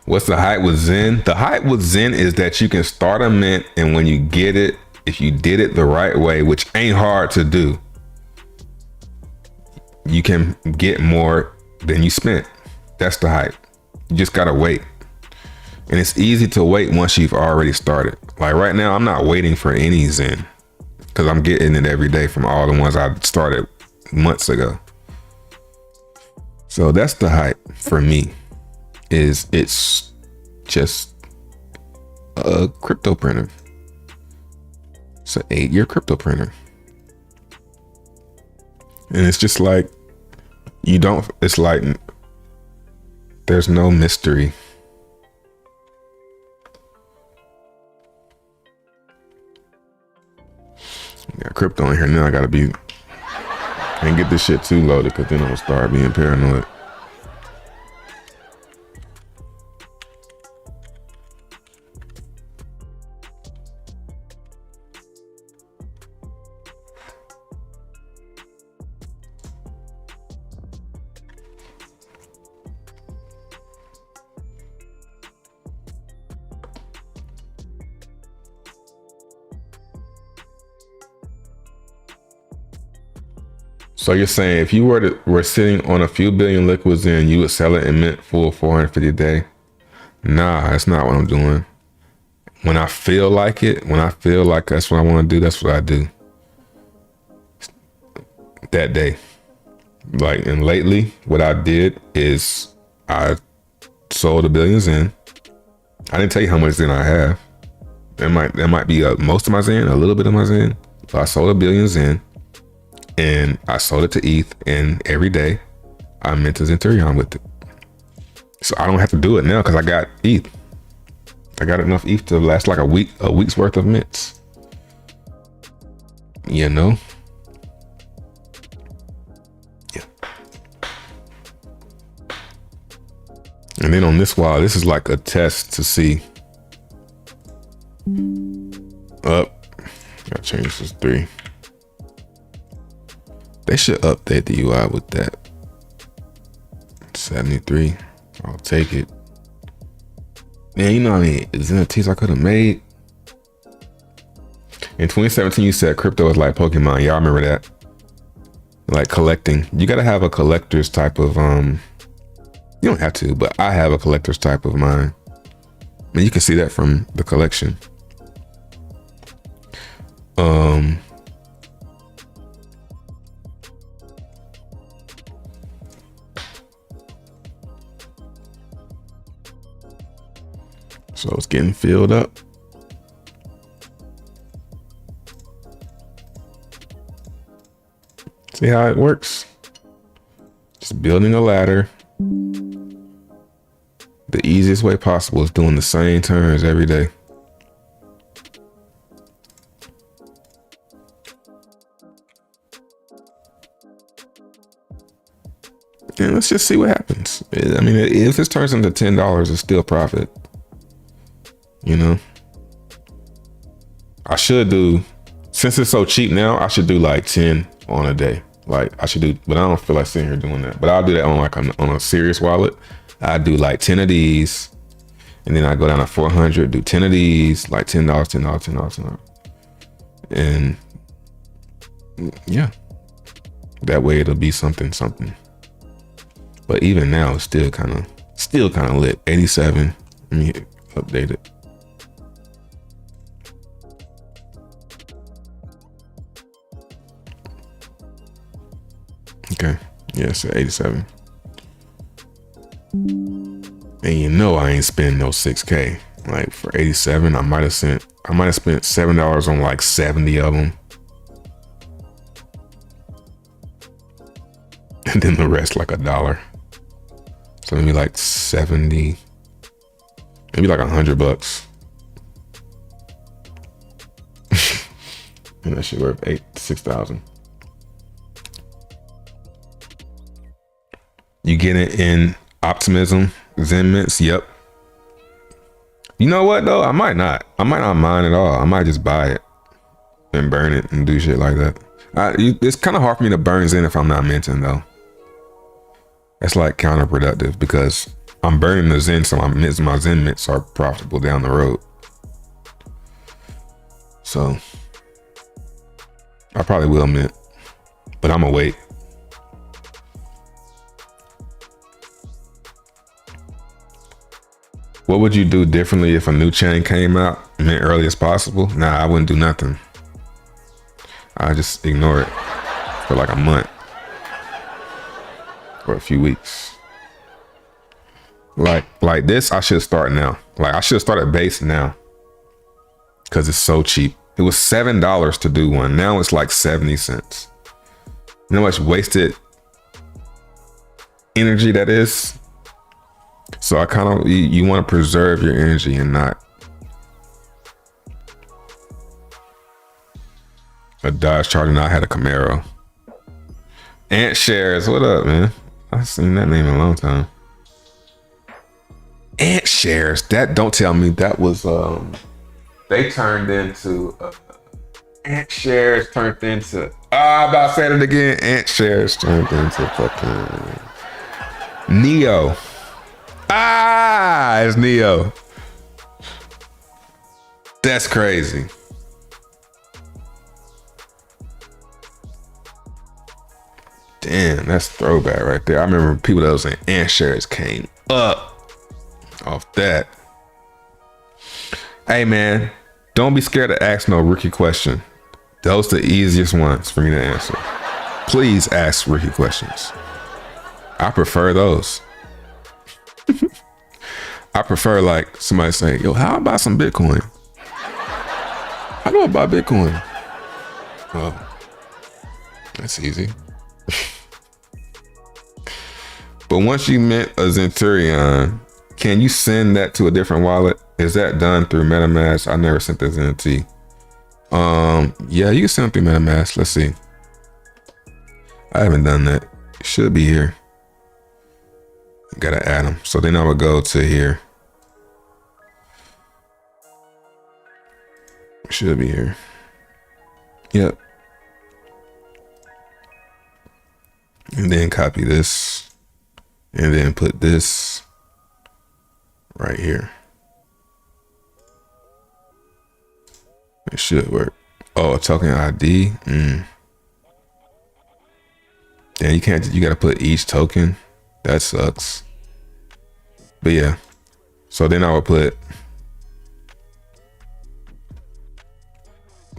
What's the hype with Zen? The hype with Zen is that you can start a mint, and when you get it, if you did it the right way, which ain't hard to do, you can get more than you spent. That's the hype. You just gotta wait. And it's easy to wait once you've already started. Like right now, I'm not waiting for any Zen because I'm getting it every day from all the ones I started months ago. So that's the hype for me. It's just a crypto printer. It's an 8-year crypto printer. And it's just like, it's like There's no mystery. Got crypto in here now. I gotta be, can't get this shit too loaded because then I'll start being paranoid. So you're saying if you were sitting on a few billion liquids in, you would sell it and mint full 450 a day? Nah, that's not what I'm doing. When I feel like it, when I feel like that's what I want to do, that's what I do. That day. Like, and lately, what I did is I sold the billions in. I didn't tell you how much Zen I have. That might be most of my Zen, a little bit of my Zen. So I sold the billions in. And I sold it to ETH, and every day I mint a Zenturion with it. So I don't have to do it now because I got ETH. I got enough ETH to last like a week's worth of mints. You know? Yeah. And then on this wall, this is like a test to see. Up. Gotta change this 3. They should update the UI with that. 73. I'll take it. Man, you know how many NFTs I could have made? In 2017, you said crypto was like Pokemon. Y'all remember that? Like collecting. You gotta have a collector's type of, you don't have to, but I have a collector's type of mind. And you can see that from the collection. So it's getting filled up. See how it works? Just building a ladder. The easiest way possible is doing the same turns every day. And let's just see what happens. I mean, if this turns into $10, it's still profit. You know, I should do, since it's so cheap now, I should do like 10 on a day. Like I should do, but I don't feel like sitting here doing that. But I'll do that on like on a serious wallet. I do like 10 of these, and then I go down to 400, do 10 of these, like $10, $10, $10, $10. And yeah, that way it'll be something. But even now, it's still kind of lit. 87. Let me update it. Okay, yeah, it's at 87. And you know I ain't spending no 6K. Like for 87, I might have spent $7 on like 70 of them. And then the rest like $1. So maybe like 70, maybe like $100. And that shit worth 6,000. You get it in Optimism, Zen Mints. Yep. You know what though? I might not mind at all. I might just buy it and burn it and do shit like that. It's kind of hard for me to burn Zen if I'm not minting though. That's like counterproductive because I'm burning the Zen, so my Zen mints are profitable down the road. So I probably will mint, but I'm gonna wait. What would you do differently if a new chain came out mint early as possible? Nah, I wouldn't do nothing. I just ignore it for like a month or a few weeks. Like this, I should start now. Like I should start at base now because it's so cheap. It was $7 to do one. Now it's like 70 cents. You know how much wasted energy that is? So I kind of, you want to preserve your energy and not a Dodge Charger. And I had a Camaro. Ant Shares, what up, man? I've seen that name in a long time. Ant Shares, that, don't tell me that was, they turned into, Ant Shares turned into, I'm about to say it again. Ant Shares turned into fucking Neo. It's Neo. That's crazy. Damn, that's throwback right there. I remember people that was saying Ant Shares came up off that. Hey man, don't be scared to ask no rookie question. Those are the easiest ones for me to answer. Please ask rookie questions. I prefer those. I prefer like somebody saying, yo, how about some Bitcoin? How do I buy Bitcoin? Oh, that's easy. But once you mint a Centurion, can you send that to a different wallet? Is that done through MetaMask? I never sent this NFT. Yeah, you can send it through MetaMask. Let's see. I haven't done that. It should be here. Gotta add them. So then I would go to here. It should be here. Yep. And then copy this. And then put this right here. It should work. Oh, a token ID. Then you can't, you gotta put each token. That sucks. But yeah. So then I would put,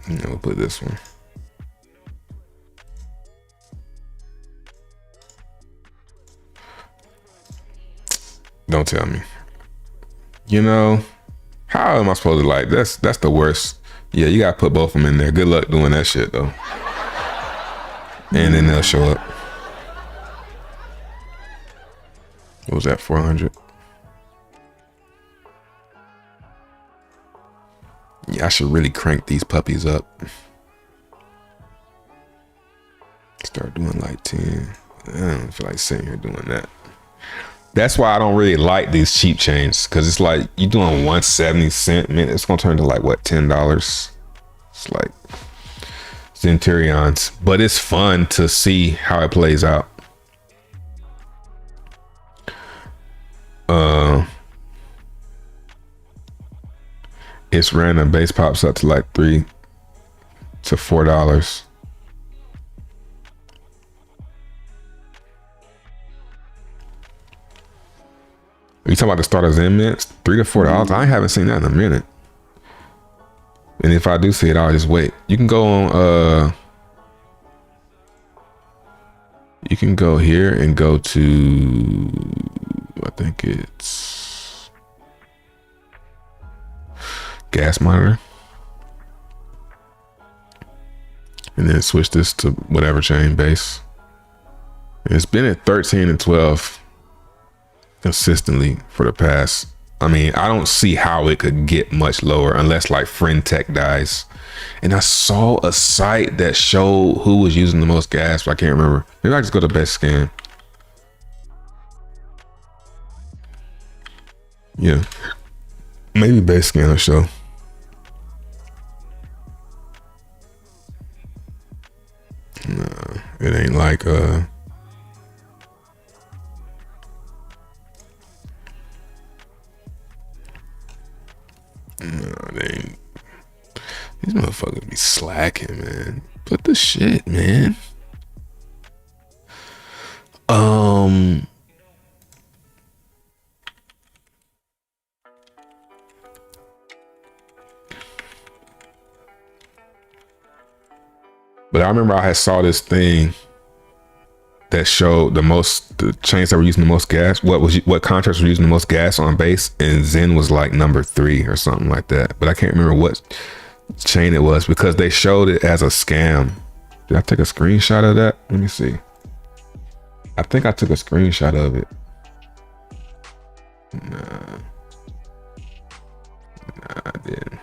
I will put this one. Don't tell me. You know, how am I supposed to like, that's the worst. Yeah, you gotta put both of them in there. Good luck doing that shit though. And then they'll show up. What was that, 400? Yeah, I should really crank these puppies up. Start doing like 10. I don't feel like sitting here doing that. That's why I don't really like these cheap chains, because it's like you doing 170 cent, man, it's gonna turn to like what, $10. It's like Centurions, but it's fun to see how it plays out. It's random base pops up to like $3 to $4. You talking about the starter Zen mints? $3 to $4. I haven't seen that in a minute. And if I do see it, I'll just wait. You can go on you can go here and go to, I think it's gas monitor. And then switch this to whatever chain base. It's been at 13 and 12 consistently for the past, I mean, I don't see how it could get much lower unless like Friend Tech dies. And I saw a site that showed who was using the most gas, but I can't remember. Maybe I just go to Best Scan. Yeah, maybe Best Scan will show. No, it ain't like no, they ain't. These motherfuckers be slacking, man. Put the shit, man. But I remember I had saw this thing that showed the chains that were using the most gas. What contracts were using the most gas on base, and Zen was like number 3 or something like that. But I can't remember what chain it was because they showed it as a scam. Did I take a screenshot of that? Let me see. I think I took a screenshot of it. Nah, I didn't.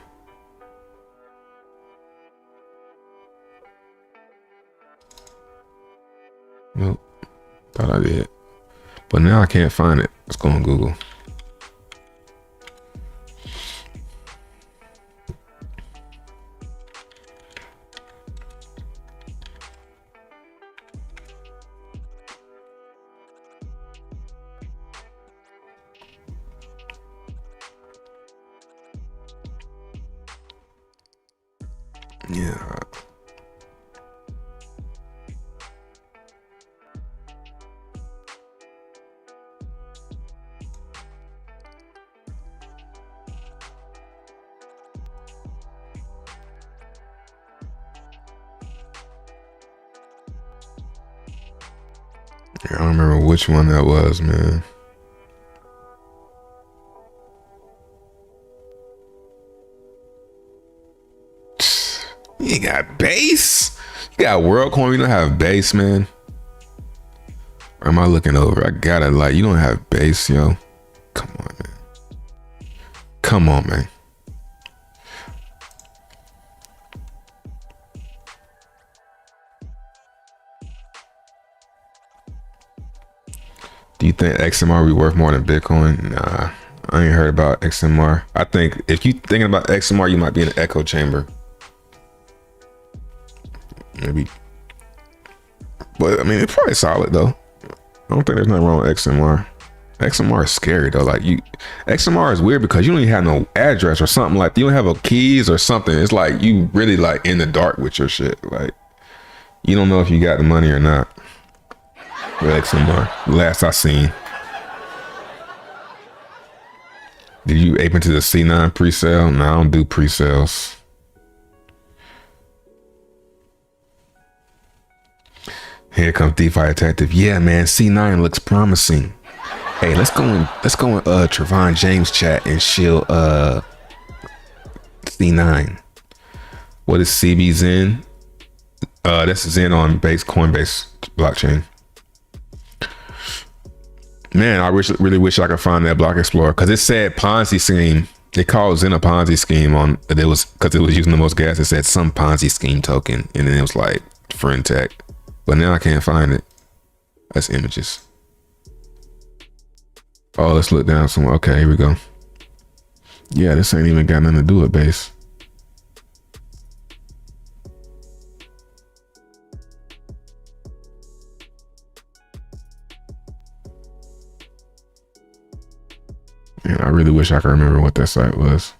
Nope. Thought I did. But now I can't find it. Let's go on Google. Yeah. I don't remember which one that was, man. You got bass? You got WorldCoin, you don't have bass, man. Or am I looking over? I gotta like, you don't have bass, yo. Come on, man. Come on, man. Do you think XMR will be worth more than Bitcoin? Nah, I ain't heard about XMR. I think if you thinking about XMR, you might be in an echo chamber. Maybe. But I mean, it's probably solid though. I don't think there's nothing wrong with XMR. XMR is scary though. Like XMR is weird because you don't even have no address or something. Like you don't have a keys or something. It's like you really like in the dark with your shit. Like you don't know if you got the money or not. With XMR, last I seen. Did you ape into the C9 pre-sale? No, I don't do pre-sales. Here comes DeFi Detective. Yeah, man, C9 looks promising. Hey, let's go in Trevon James chat and shield C9. What is CB Zen? This is Zen on Coinbase blockchain. Man, I really wish I could find that Block Explorer because it said Ponzi scheme. It calls in a Ponzi scheme on it was because it was using the most gas. It said some Ponzi scheme token, and then it was like Frentech. But now I can't find it. That's images. Oh, let's look down somewhere. Okay, here we go. Yeah, this ain't even got nothing to do with base. And I really wish I could remember what that site was.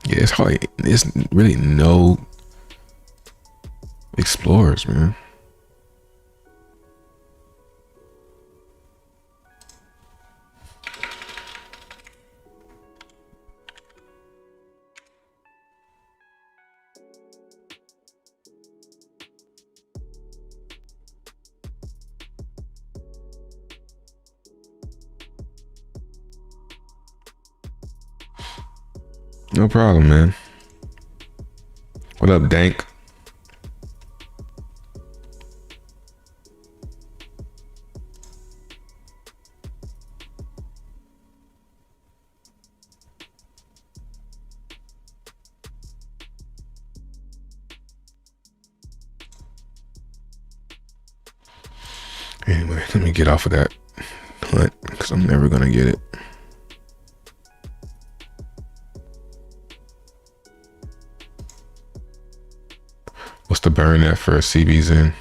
Yeah, it's hardly, there's really no explorers, man. No problem, man. What up, Dank? Anyway, let me get off of that hunt because I'm never gonna get it. What's the burn at for CB's in?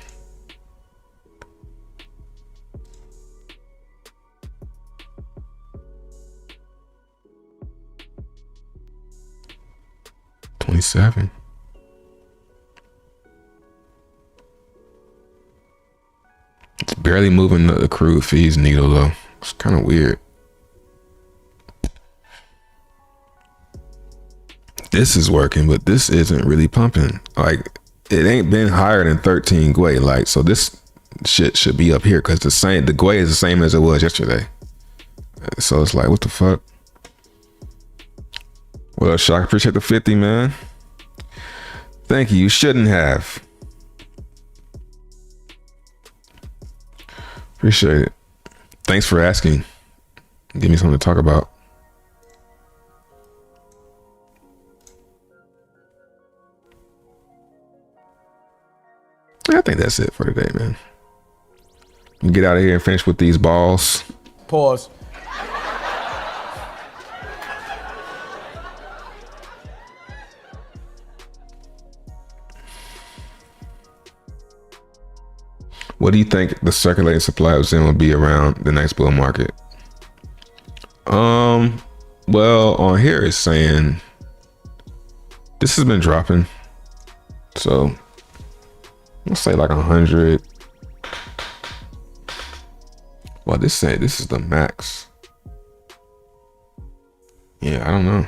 $27. It's barely moving the accrued fees needle though. It's kind of weird. This is working, but this isn't really pumping. Like, it ain't been higher than 13 Gwei. Like, so this shit should be up here because the Gwei is the same as it was yesterday. So it's like, what the fuck? Well, Shock, appreciate the 50, man. Thank you. You shouldn't have. Appreciate it. Thanks for asking. Give me something to talk about. I think that's it for today, man. Get out of here and finish with these balls. Pause. What do you think the circulating supply of Zen will be around the next bull market? Well, on here it's saying this has been dropping. So let's say like 100. Well, this is the max. Yeah, I don't know.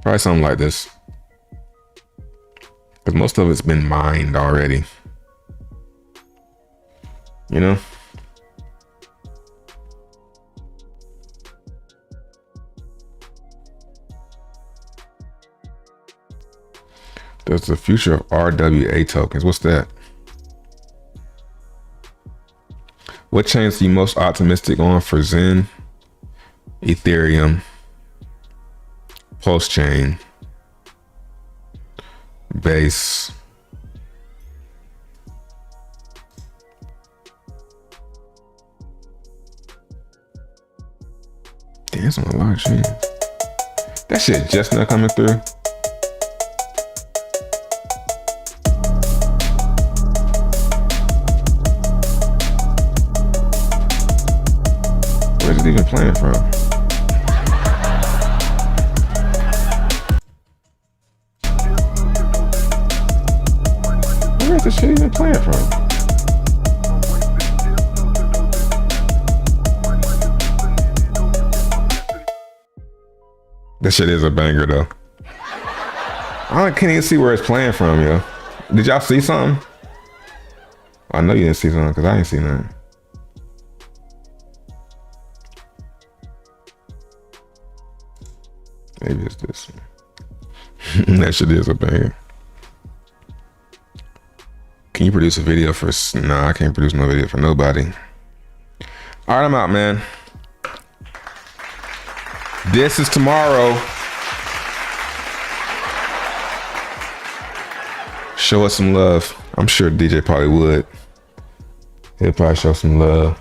Probably something like this. Because most of it's been mined already. You know? There's the future of RWA tokens. What's that? What chains are you most optimistic on for Zen, Ethereum, Pulse Chain, Base, damn, that's on a lot of chains. That shit just not coming through. Where's it even playing from? Where's the shit even playing from? This shit is a banger though. I can't even see where it's playing from, yo. Did y'all see something? I know you didn't see something because I ain't seen nothing. Maybe it's this one. That shit is a banger. Can you produce a video for... Nah, I can't produce no video for nobody. All right, I'm out, man. This is tomorrow. Show us some love. I'm sure DJ probably would. He'll probably show some love.